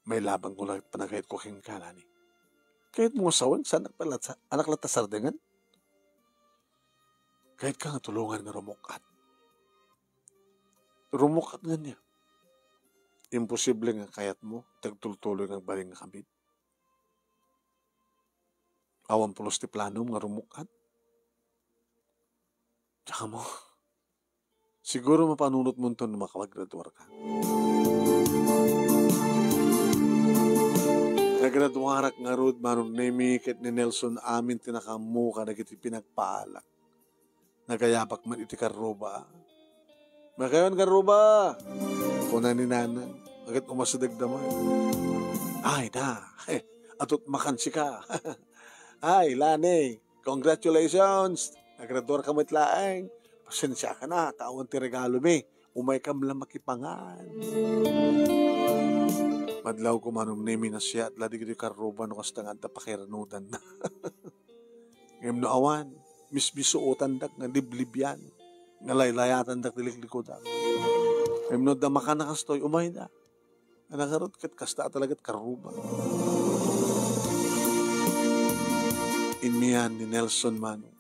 May labang ko lang panagayat ko king kalani. Kahit mo sawan, sana anak lata Sardingan. Kahit ka nga tulungan nga rumukat. Rumukat nga niya. Imposible nga kayat mo, tagtultuloy nga baling nga kabit. Awan pulos ti plano nga rumukat. Tsaka mo, siguro mapanunot mo ito na makapag-graduar ka. Naggraduarak nga rod, manon nemi, ket ni Nelson amin tinakamuka na kiti pinagpaalak. Nagayapak man iti karuba. Makayon karuba! Kuna ni nanang, agad umasadag naman. Ay na, atot makansi ka. Ay, Lani, congratulations! Naggraduar ka matlaang. Pasensya ka na, kawan ti regalo mi. Umay kam lang makipangan. Madlaw ko manong nemi na siya at ladig di karuba no kastang anta pakiranutan na. Ngayon no awan, misbisuotan dak nga liblibyan. Nga laylayatan dak diliklikod dak. Ngayon no damaka na kastoy, umay na. Anakarot kat kasta talaga't karuba. Inmiyan ni Nelson Manong.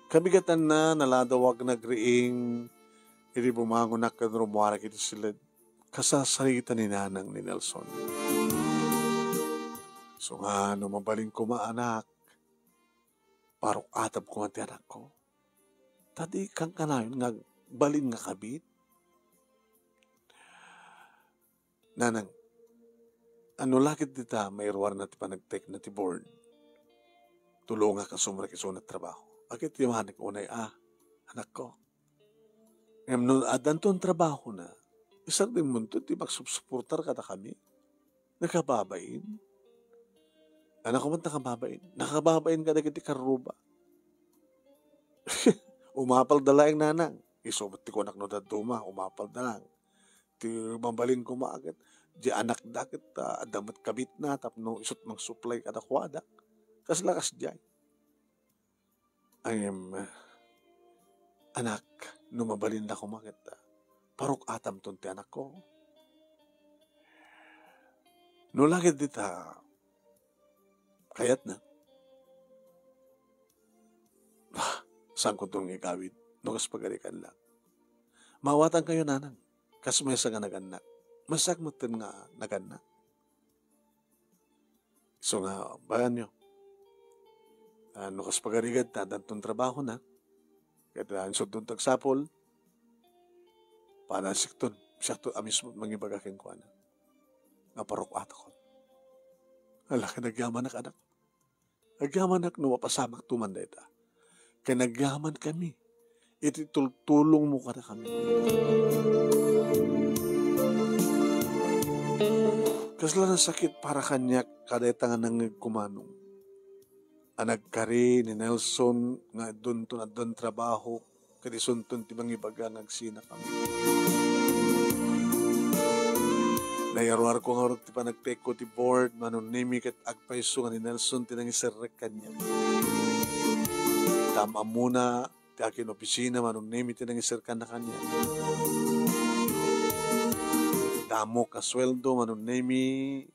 Kabigatan na naladawag nagriing iti bumangon na kanrumuara kiti silid kasasarita ni nanang ni Nelson. So nga no mabaling ko maanak parok atab ko ang anak ko. Tadi kang kanayon nga balin nga kabit. Nanang, ano lakit dita may ruwar na ti panag-take na ti board. Tulunga ka sumrak iso na trabaho. Akit yung hanik unay, anak ko. Ngayon, no, adanto ang trabaho na, isang din mo ito, di magsupsuportar ka na kami. Nakababain. Anak ko man nakababain ka na kiti karuba. Umapal dala yung nanang. Isumat ti ko anak no daduma, umapal dalang. Ti mambalin ko maagat. Di anak dakit adamat kabit na tapno isut mang supply kada kwada. Kas lakas jay. Anak, numabalin na ko makita. Parok atam ton ti anak ko. No lagit dita, kayat na. Saan ko itong ikawid? No kas pagalikan lang. Mawatan kayo nanang. Kas may sa nga naganak. Masagmutin nga naganak. So nga, bayan nyo. No kas pagarigad, tadantong trabaho na. Kaya ansod doon tagsapol. Panasik ton. Siya to amis mo mangibagakin ko anak. Nga parok ato ko. Ala ka nagyaman na anak. Nagyaman na mapasamak tumanda ita. Kaya nagyaman kami. Ititultulong mo ka na kami. Kasla ng sakit para kanya kada itangan ng kumanong. Anag kari ni Nelson nga doon to na doon trabaho kadisuntun ti mangibaga nagsina kami. Nayarwar ko nga ti panagtek ko ti board manon nimi ket agpaiso nga ni Nelson tinangisirrek kanya. Tama muna ti akin opisina manon nimi tinangisirkan na kanya. Damo ka sweldo manon nimi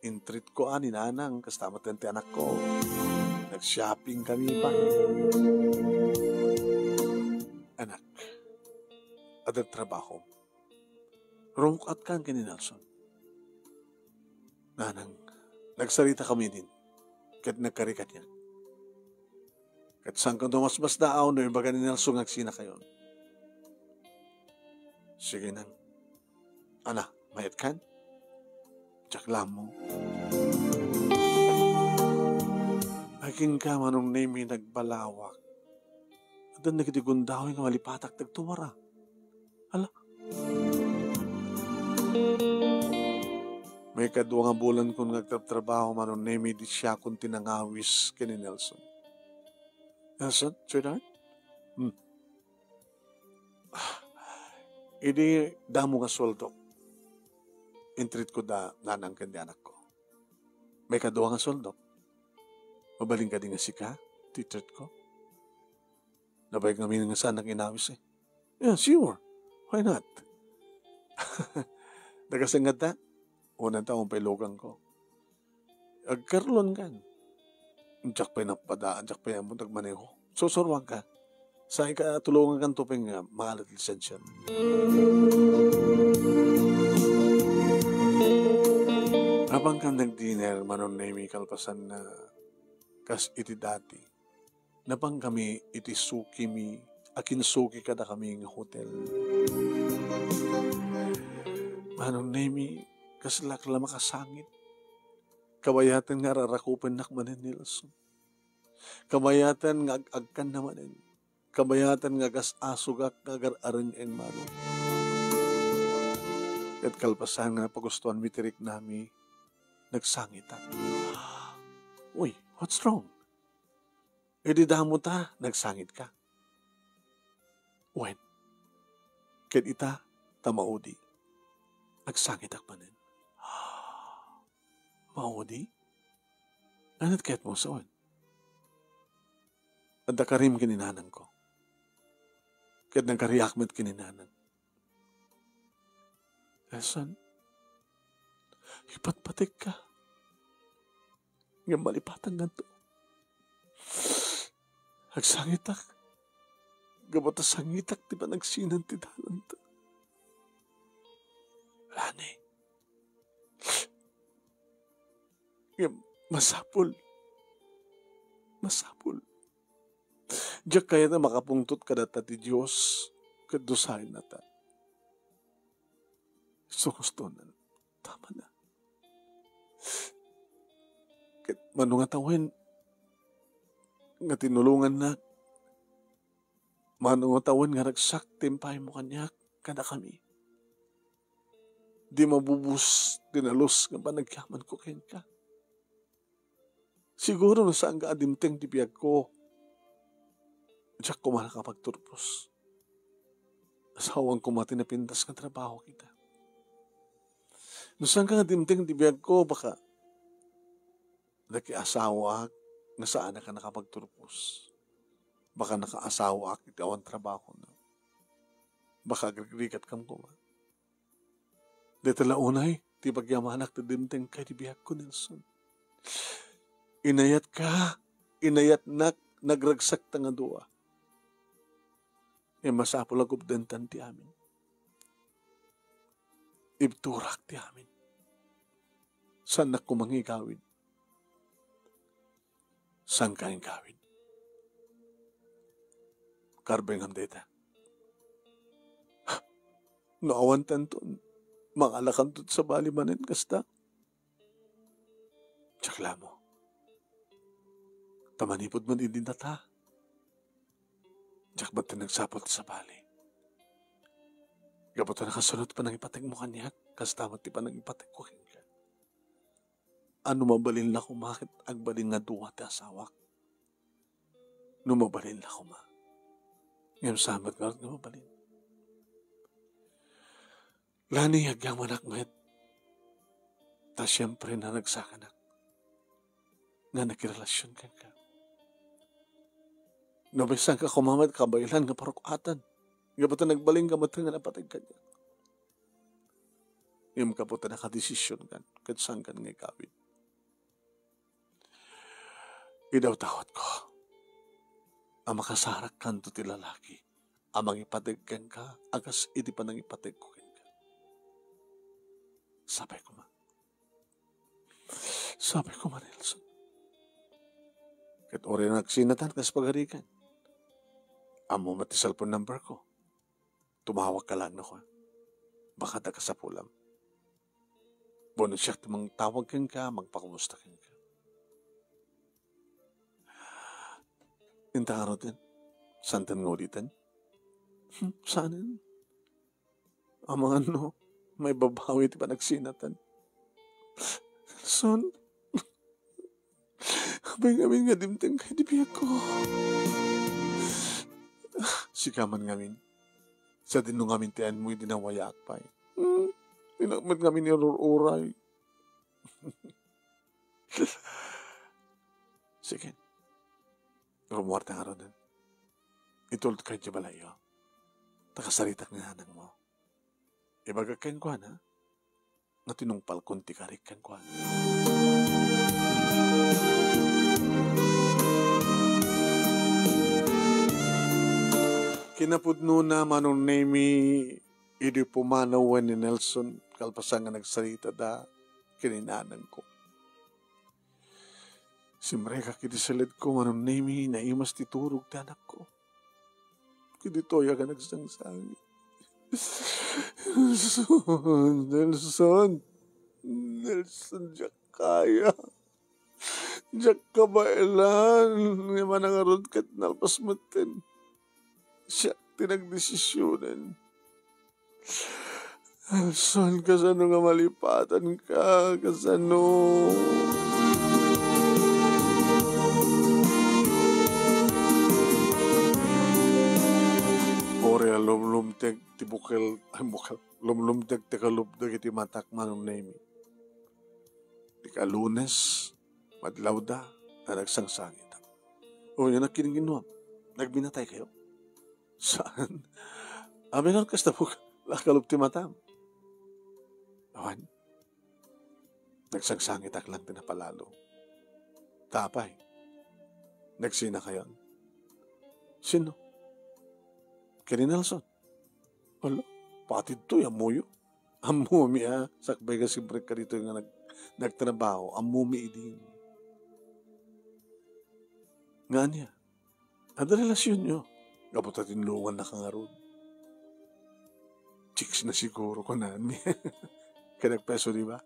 intreat ko ani nanang kas tamat ti anak ko. Nag-shopping kami pa. Anak, ada trabaho. Rungkat kan kini Nelson. Nanang, nagsarita kami din. Kat nagkarikat niya. Kat saan kang tumasbas daaw no yung baga ni Nelson nagsina kayo. Sige nang. Ana, mayat kan? Tsaklam mo. Akin ka manong name nagbalawak. At ang nagitigundaw yung malipatak nagtuwara. Hala. May kadwa nga bulan kung nagtatrabaho manong name di siya kung tinangawis kini Nelson. Nelson, sweetheart? Idi damo nga sweldo. Intreat ko nanang kandi anak ko. May kadwa nga sweldo. Mabaling ka din nga sika, teacher ko. Nabayag namin nga saan ang inawis eh. Yeah, sure. Why not? Nagasangad na. Unang taong pailogan ko. Agkarlon kan. Diyak pa'y napadaan, diyak pa'y among nagmaneho. Susurwang ka. Sa ka tulungan kang tuping maalat lisensya. Habang kang nag-dinner, manon na kalpasan na kas iti dati. Napang kami iti suki mi, akin suki kada kami ng hotel. Manong nemi, kaslakla makasangit. Kabayatan nga rarakupan nakmanin Nelson. Kabayatan nga agkan namanin. Kabayatan nga gasasugak nga gar-aran ang manong. At kalpasan nga pagustuhan mitirik nami, nagsangitan. Uy, what's wrong? E di damo ta, nagsangit ka. When? Ket ita, tamaudi. Nagsangit ak manin. Maudi? Anat ket mo sa wan? At karim kininanang ko. Ket nagkariakmet kininanang. Son, ipatpatik ka. Nga malipatan nga to. Agsangitak. Gabata sangitak, di ba nagsinan ti dalan to? Lani. Nga masapul. Masapul. Diyak kaya na makapungtot ka data ti Diyos, kadusahin na ta. So gusto na. Tama na. Manungatawin nga tinulungan na manungatawin nga ragsak timpay mo kanya kada kami di mabubus tinalos nga panagyaman ko kayo ka Siguro no saan ka adimteng ti biyag ko. Diyak ko man nakapagturpos. Asawang kumati na pintas ng trabaho kita. No saan ka adimteng ti biyag ko, baka nakiasawa na saan ka nakapagturpos. Baka nakaasawa iti awan trabaho na. Baka agrigat kam ko ba. Dito launay, ti pagyamanak ti dimteng kay ti biyag ko, Nelson. Inayat ka, inayat nagragsak ta nga dua. E masapul agubdentan ti amin. Ibturak ti amin. Saan na kumangigawid? Saan ka gawid? Karbengam data. Naawan tanto, mga alakantot sa balimanin kasta. Tsakla mo. Tamanipod man hindi na ta. Tsak ba't nagsapot sa bali? Gabuto nakasunod pa ng ipatag mo kanyak, kas damat ti pa ng ipatag ko ka. Ano mabalin na kumakit agbalin nga duwa ti asawak? No mabalin na kuma. Ngayon sabat nga nga mabalin. Lani hagyang manakmet. Ta siyempre na nagsakanak. Nga nakirelasyon ka ka. Nabisan ka kumamad kabaylan nga parukatan. Nga ba't nagbaling ka matang nga napatag ka niya. Yung ka po ta nakadesisyon kan. Katsang kan nga gawin. Idaw tawat ko. Ang makasarak kanto ti lalaki. Amang ipatag ka. Agas iti pa nang ipatag ko ka. Sabay ko ma, Nelson. Kat ori nagsinatan kas pagarikan. Amo mati cellphone number ko. Tumawag ka lang na ko. Baka daga sa pulam. Bonus siya mang tawag kang ka, magpakumusta kang ka. Intaro din. Santan ngulitan. Saan? Amang ano, may babawi ti pa nagsinatan. Son, habang nga dimteng kay dibiyag ko. Sikaman ngamin. Sa dinong ngamin tiyan mo'y dinawayak pa. Pinagmat ngamin ni uray. Sige. Rumuwarta nga ron. Itulot kayo di balayo. Takasaritak nga hanang mo. Ibagag kang kuhan, ha? Nga tinungpal kunti karik kang kuhan. Kinapudno na manong name idi pumanawan ni Nelson kalpasang nga nagsarita da kininanang ko. Simre ka kitisalid ko manong name na imas titurog ti anak ko. Kiditoya ka nagsangsang. Nelson, Jack kaya. Jack kabailan. Nga manangarod kat nalpas matin. Siya tinagdesisyonan. Nelson, kasano nga malipatan ka? Kasano? Ore lumlumteg ti bukal lumlumteg ti kalubdag iti matakman ng name. Di ka Lunes, madlaw da, na nagsangsangit. O yun ang kininginuam. Nagbinatay kayo? Saan? Amin ang kastabog, lakalub ti matam. Awan, nagsangsangit ak lang tinapalalo. Tapay, nagsina kayo. Sino? Kini Nelson. Wala, patid to, amuyo. Amumi sakbay ka siyempre ka dito nga nagtrabaho. Amumi din. Nga niya, ada relasyon nyo. Kaputa tinulungan na kangarod. Chicks na siguro ko na. Kanagpeso, di ba?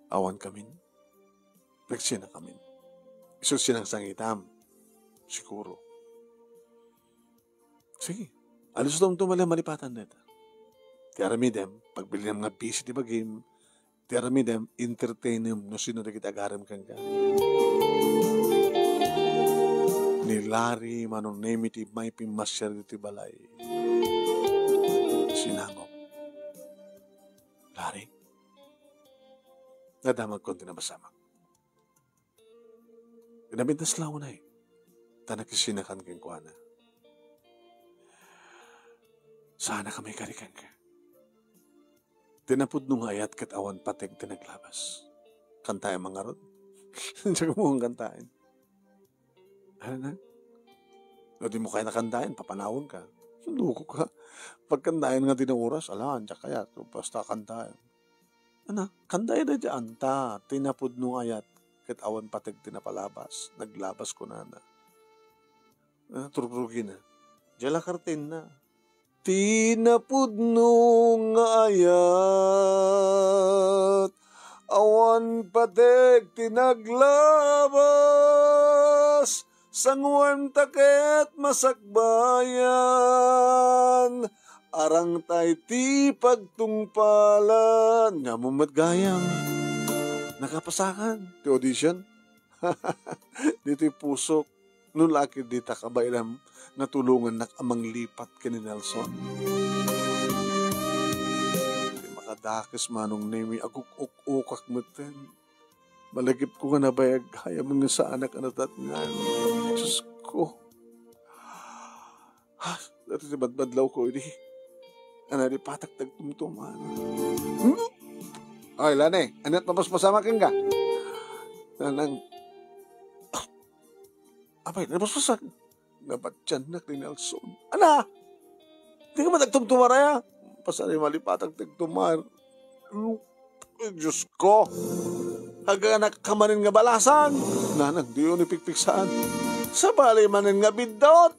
Awan kami. Nagsina kami. Isos sinang sangitam. Siguro. Sige. Alos itong tumala malipatan nito. Kaya rami dem, pagbili ng mga PC di ba game, Ti arami dem entertainem no sino da kita agaram kang ka. Nilari manong nemi ti may pimasyar ti balay. Sinangop. Lari. Nadamag ko tinabasamak. Pinabintas lang na tanakisinakan kang kuana. Sana kami karikan ka. Tinapod nung ayat kat awan pateg tinaglabas. Kantayan mga rod. Diyan mo ang kantain. Ano na? O di mo kaya nakantayan, papanawon ka. Luko ka. Pagkantayan nga din ang oras, alaan, tsaka kaya, basta kantayan. Ano? Kantayan na dyan, ta. Tinapod nung ayat kat awan pateg tinapalabas. Naglabas ko na na. Turugin na. Diyala kartin na. Tinapod nung ayat, awan patek tinaglabas, sangwan taket masakbayan, arang tay ti pagtungpalan, nga mumadgayang, nakapasakan, ti audition, dito'y pusok, nung laki dita kabayram, natulungan nak amang lipat ka ni Nelson. Di makadakis manong nemi, aguk-ukak mo ten. Malagip ko nga nabayag, kaya mga sa anak anatat nga. Diyos ko. Ha, dati si badbadlaw ko, hindi. Ano, di patak tagtumtuman. Ay, Lane, anat mapasmasama kang ka? Nanang, abay, napasmasak. Nabatyanak ni Nelson. Ana! Di ka ba nagtumtumaraya? Pasari malipatang tagtumar. Diyos ko! Haga nakamanin nga balasan. Nanang di yun ipikpiksaan. Sa bali manin nga bidot.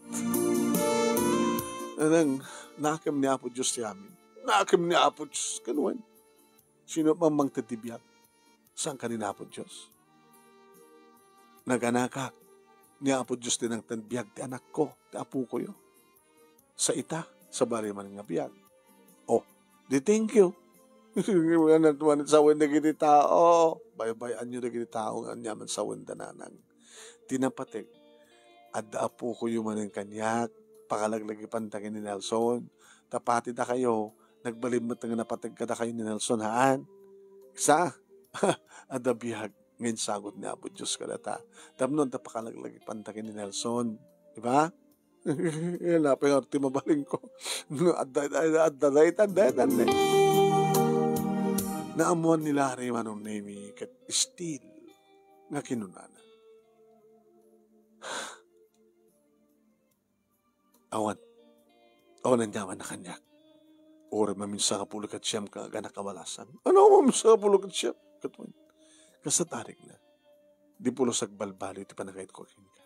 Nanang, nakam niya po Diyos si amin. Nakam niya po Diyos. Kanuan. Sino mamang tatibiyag? Saan ka nina po Diyos? Naganakak. Niya po Diyos din ang tanbiyag ti anak ko, ti apo ko yun. Sa ita, sa bari man nga biyag. Oh, di thank you. Natuman sa wenda giti tao. Baybayan nyo na giti tao nga nyaman sa wenda nanang. Tinapatig. Adda apo ko yung manang kanyak. Pakalaglagi pantangin ni Nelson. Tapati na kayo. Nagbalimot nga napatig ka na kayo ni Nelson, haan? Isa? Adda biyag. Ngayon sagot ni Apo Diyos ka na ta. Tamnon ta pakalaglagi pantangin ni Nelson. Diba? Napay orti mabaling ko. Adda-daytan. Naamuan nila rin manong nemi kat still nga kinunana. Awan ang yaman na kanyak. Ora maminsa ka pulukat siyam ka ganak kabalasan. Ano maminsa ka pulukat siyam? Katuan. Kasatarik na. Di pulo sagbalbalo iti panakait ko kin ka.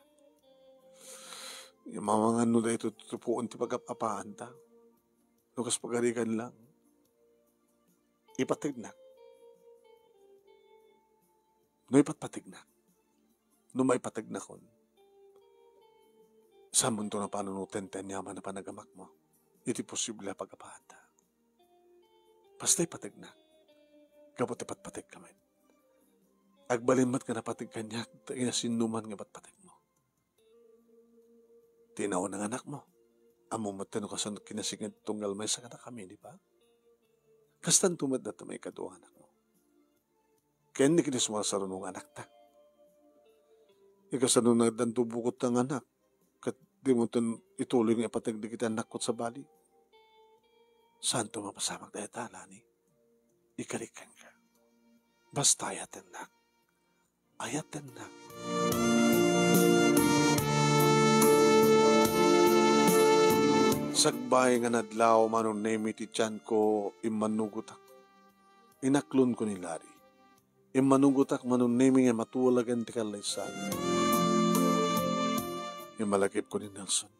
Yung mga ano na ito tutupuan ti pagkapapaan ta. Lukas pagarikan lang. Ipatignak. No ipatpatignak. No maipatignak kon. Sa mundo na panunutin yaman na panagamak mo. Iti posible pagkapaan ta. Basta ipatignak. Kapot ipatpatig kami. Agbalimmat ka na patig kanyak, inasinuman nga patpatig mo. Tinaw ng anak mo. Amumot no kasan kinasigad tunggal may sakata kami, di ba? Kastan tumad na may kaduang anak mo. Kaya hindi kinisumasaro nung anak ta. Ikasan nung nagdantubukot ng anak, kat di mo ituloy nga ipatig di kita nakot sa bali. Saan tumapasamak na itala ni? Ikalikan ka. Basta ayatin na. Ayatin na. Sagbay nga nadlaw manong nemi ti tiyan ko imanugutak. Inaklon ko ni Larry. Imanugutak manong nemi nga matuwalagan ti kalaysan. Imalagip ko ni Nelson.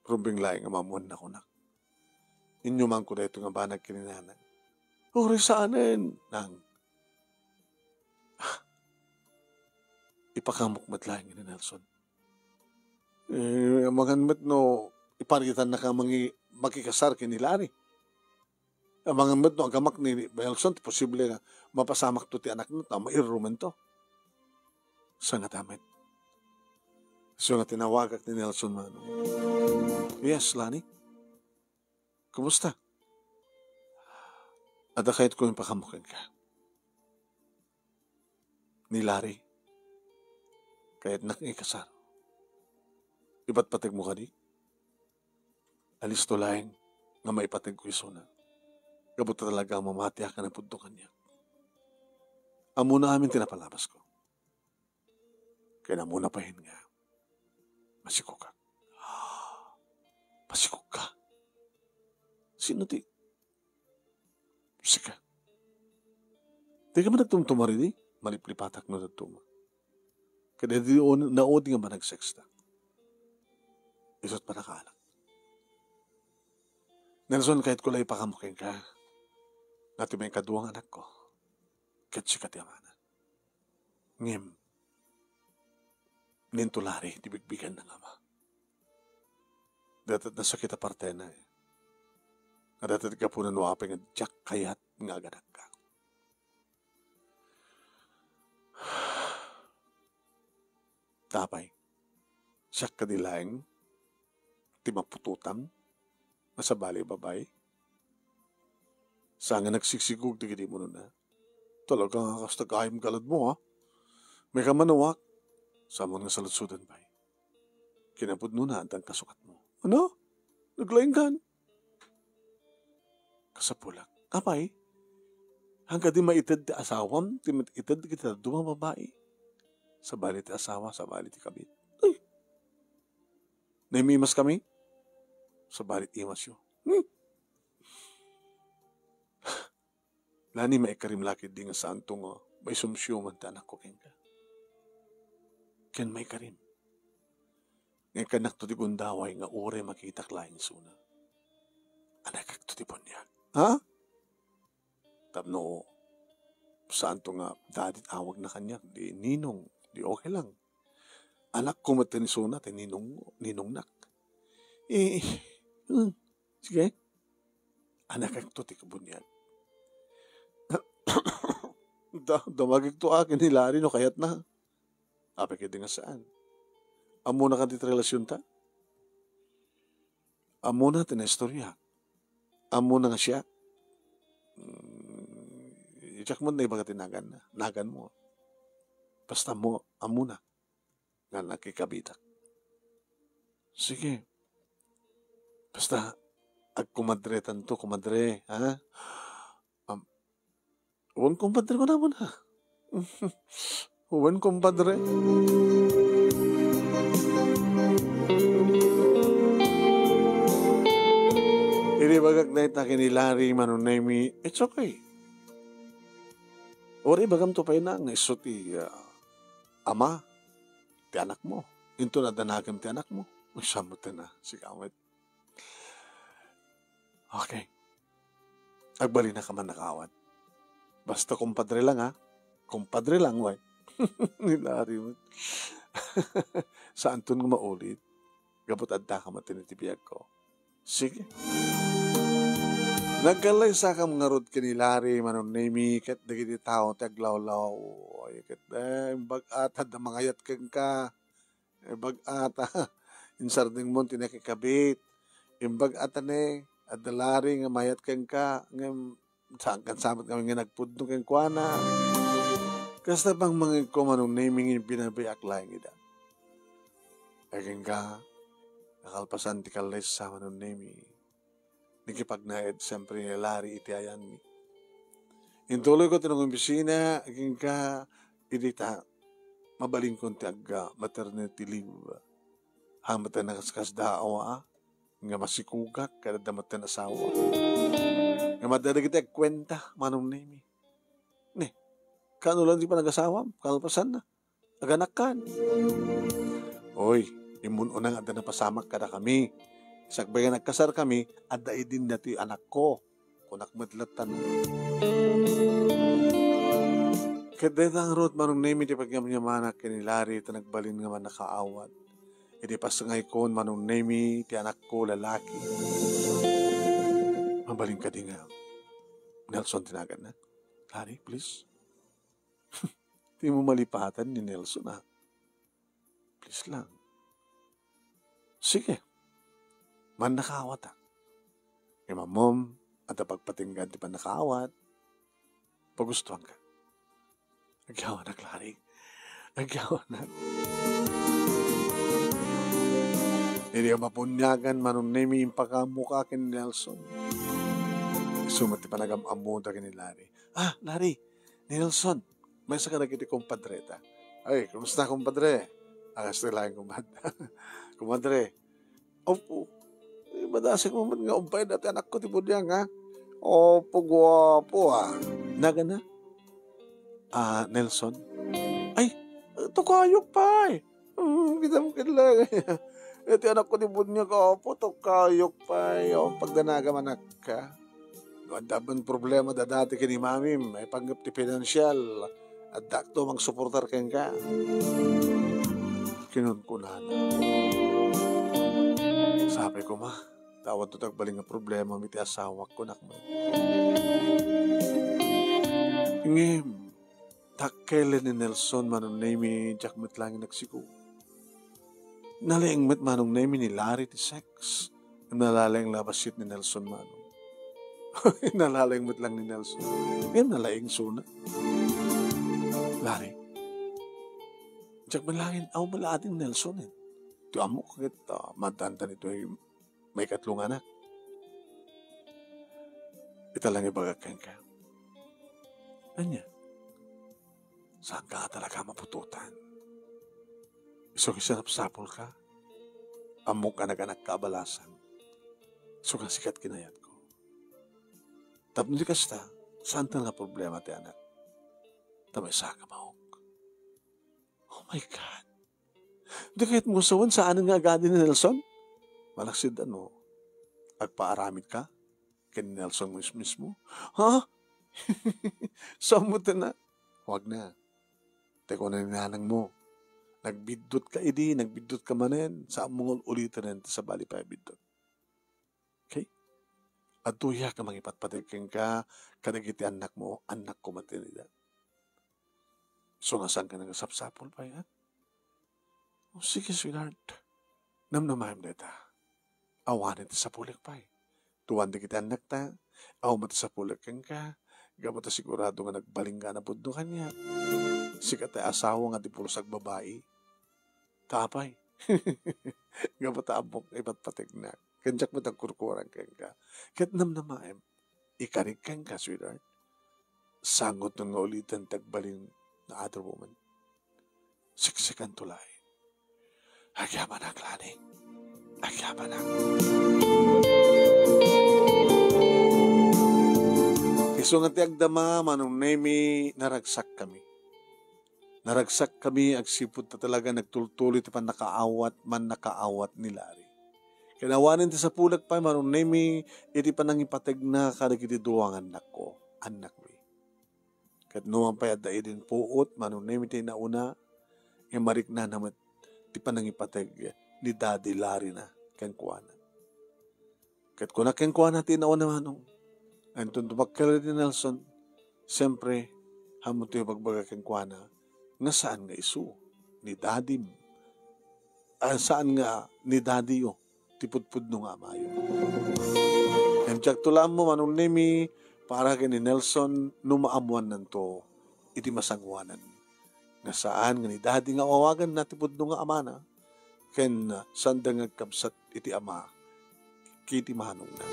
Rumbing laing nga mamuan na kunak. Inyuman ko na ito nga banag kininanang. Uri saanin, nang. Ipakamukmat lang ni Nelson. Maganmat no, iparitan na ka makikasar kini Larry. Ang mga met no agamak ni Nelson posible nga mapasamak to ti anak no ta mairuman to. Sa nga damit. So nga tinawagak ni Nelson Manong. Yes, Lani. Kumusta? Ada kahit ko yung pakamukin ka. Ni Larry. Kahit nakikasar. Iba't patig mo ka di. Alis to laing nga maipatig ko isuna. Kabot talaga ang mamatya ka na puntukan niya. Amo na amin tinapalabas ko. Kaya na muna pahin nga. Masikok ka. Masikok ka. Sino ti? Sika. Di ka man nagtumtumari di? Maliplipatak na nagtuma. Kaya di naod nga man nagsexta. Isot pa nakaanak. Nelson, kahit kulay pakamukin ka, natin may kaduwang anak ko, kahit sikat yamana. Ngem, nintulari, tibigbigan ng ama. Datat na sakit aparte na eh. Datat ka po na nuwapin nga tiyak kayat nga aganak ka. Tapay, siyak kadilaeng, timapututam, sa bali babay. Sa nga nagsiksigug digidi mo na. Talaga nga kasta kaayam galad mo ha. May kamanawak. Sa mo nga salutsudan bay. Kinapod mo na ang kasukat mo. Ano? Naglaing kan? Kasapulak. Kapay? Hangga di maitad ti asawam, di maitad kita dumang babae. Sa bali ti asawa, sa bali ti kabit. Ay! Naimimas kami? Sa balit imas yun. Lani maikarim lakid di nga saan to nga may sumsyuman ta anak ko ken ka. Ken may karim. Ngayon kanak to di gundaway nga ure makita klaing suna. Anak kak to di niya. Ha? Tapno saan to nga dadit awag na kanya. Di ninong. Di okay lang. Anak ko matinisuna ti ninong nak. Sige. Anak kak to ti kabunyan. Damagig to akin ni Larry no kayat na. Apeke di nga saan. Amo na ka dit relasyon ta. Amo na tinestorya. Amo na nga siya. Iyak mo na ibaga tinagan na. Nagan mo. Basta mo, amo na. Nga nakikabitak. Sige. Basta, kumadre tanto, kumadre, ha? Huwag kumpadre ko naman, ha? Huwag kumpadre. Hindi bagag na ita kinilari manunaymi, it's okay. Ori bagam to pa yun nga, iso ti ama, ti anak mo. Into na danagam ti anak mo. Masyamot na, sigawit. Okay. Agbali na ka man nakawat. Basta kumpadre lang ha. Kumpadre lang, why? Nilari mo. Saan to nga maulit? Gabot adda ka matinitibiyag ko. Sige. Nagkalay sa kam nga rod kinilari manunaymi ket dagiti tao taglawlaw. Ay ket bag-ata da mangayat keng ka. Bag-ata. Insarding mo tinakikabit. Imbag-ata ne. At dalari nga mayat kang ka, saan kan samat kami nga nagpudno kang kuana. Kasta bang mga kumanong naming binabayak lang ida. Aging ka, nakalpasan ti kalay sa manong nami. Nikipagnaed, siyempre nilari iti ayan mi. Intuloy ko tinong opisina, aging ka, idita, mabaling kong ti agga, maternity leave. Hamatan na kaskas daawa, nga masikugak kada damat na asawa. Nga madadagit kwenta manong nemi. Ne, kano lang di pa nag-asawam, kalpasan na. Aganak kan. Oy, imununang ada na pasamak kada kami. Sakbay nga nagkasar kami, ada idin dati anak ko. Kunak madlatan. Kadetang road manong nemi di pagyamanyamanak kinilari ito nagbalin nga man nakaawat. Hindi pasangay ko manong nemi ti anak ko lalaki. Mabaling ka di nga. Nelson tinagan na. Lani, please. Di mo malipatan ni Nelson, ha? Please lang. Sige. Man nakawat, ha? Kaya mamom, at pagpatinggan di pa nakawat, pagustuhan ka. Agyawan na, Clary. Agyawan na. Hindi ka mapunyagan, manunimi yung pagkamuka kin Nelson. Sumati pa nag-amuda kin ni Larry. Ah, Larry, Nelson, may sa ka nagkiti kumpadreta. Ay, kumusta kumpadre? Ang astilayan kumpadre. Kumpadre, opo, madasig mo man nga umpay dati anak ko, tibudyan ha? Opo, guwapo ha. Naga na? Nelson? Ay, ito kayok pa eh. Kita mo kinala. Ito anak ko, tibudyan ka, opo, ito kayok pa eh. Pagdanaga manak ka. Daban problema da dati kini mami, may panggap ti financial at dakto mang suportar ken ka. Kinon ko na. Sabi ko ma, tawad to tagbaling nga problema mi ti asawa ko nakman. Ngem, takkele ni Nelson manong name jakmet lang nagsiko. Nalaingmet manong name ni Larry ti sex. Nalalang labasit ni Nelson manong. Nalalang lang ni Nelson. Ngayon nalaing suna. Larry. Diyak malangin, malaating Nelson eh. Ito amo kakit, matanda nito ay may katlong anak. Ito lang ibagakan ka. Anya? Saan ka talaga mapututan? So kisanap-sapol ka? Amo ka nag-anak kaabalasan. So sikat kinayat ko. Tapos di kasta, saan nga problema ti anak? Tamay sa kamahok. Oh my God. Di kahit mo sawan, saan nga agad ni Nelson? Malaksid agpaaramid ka? Kay Nelson mismo? Ha? Saan mo na? Huwag na. Teko na ninanang mo. Nagbidot ka nagbidot ka manen, saan mo ulitin sa bali pa bidot. Okay? At tuya ka mangipatpatikin ka, kadagiti anak mo, anak ko matinida. So, nasan ka nagasapsapol pa yan? O, sige, sweetheart. Namnamayam na ita. Awanin ti sa pulik pa eh. Tuwan di kita anak ta, aw mati sa pulik kang ka, gamot na sigurado nga nagbaling ka na budno kanya. Sikat ay asawa nga di pulusag babae. Tapay. Gamot na abok ipatpatik na. Kanjak mo kurkurang kang ka. Kat namnamayam, ikarig kang ka, sweetheart. Sangot nga ulitan tagbaling na other woman. Siksikan tulay. Agyaman ang laning. Agyaman ang. Iso nga ti agdama, manong nemi, naragsak kami. Naragsak kami, agsipod ta talaga nagtultuloy ti pan nakaawat, man nakaawat ni Larry. Kinawanin ti sa pulag pa, manong nemi, iti pa nang ipatag na kadagiti duwang anak ko, anak mi. Kat nuwang payad da idin puot, manong nemi ti nauna, yung marik na naman, ti pa nang ipatag ni Daddy Larry na, kenkwana. Kat kuna kenkwana ti nauna manong, antun tumakkel ni Nelson, siyempre, hamon ito yung pagbaga kenkwana, nga saan nga isu, ni Daddy, saan nga ni Daddy yo, tipudpud nung ama yun. And tsak tulam mo, manong nemi, para kay ni Nelson, numaamuan nanto, iti masangwanan. Nga saan nga ni Daddy nga awagan na tipud nung ama na, ken sanda nga kabsat iti ama, kiti manong na.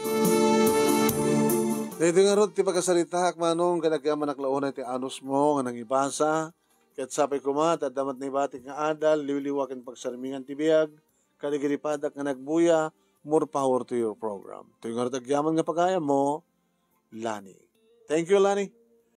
Dito nga ron, ti pagkasalita, manong, kanagyaman naklauna iti anos mo, nga nangibasa, kahit sapay kumat, at damat na ibatik nga adal, liwliwakin pagsarmingan tibiyag, kaligiripadak nga nagbuya, more power to your program. Ito yung nagyaman nga pagaya mo, Lani. Thank you, Lani.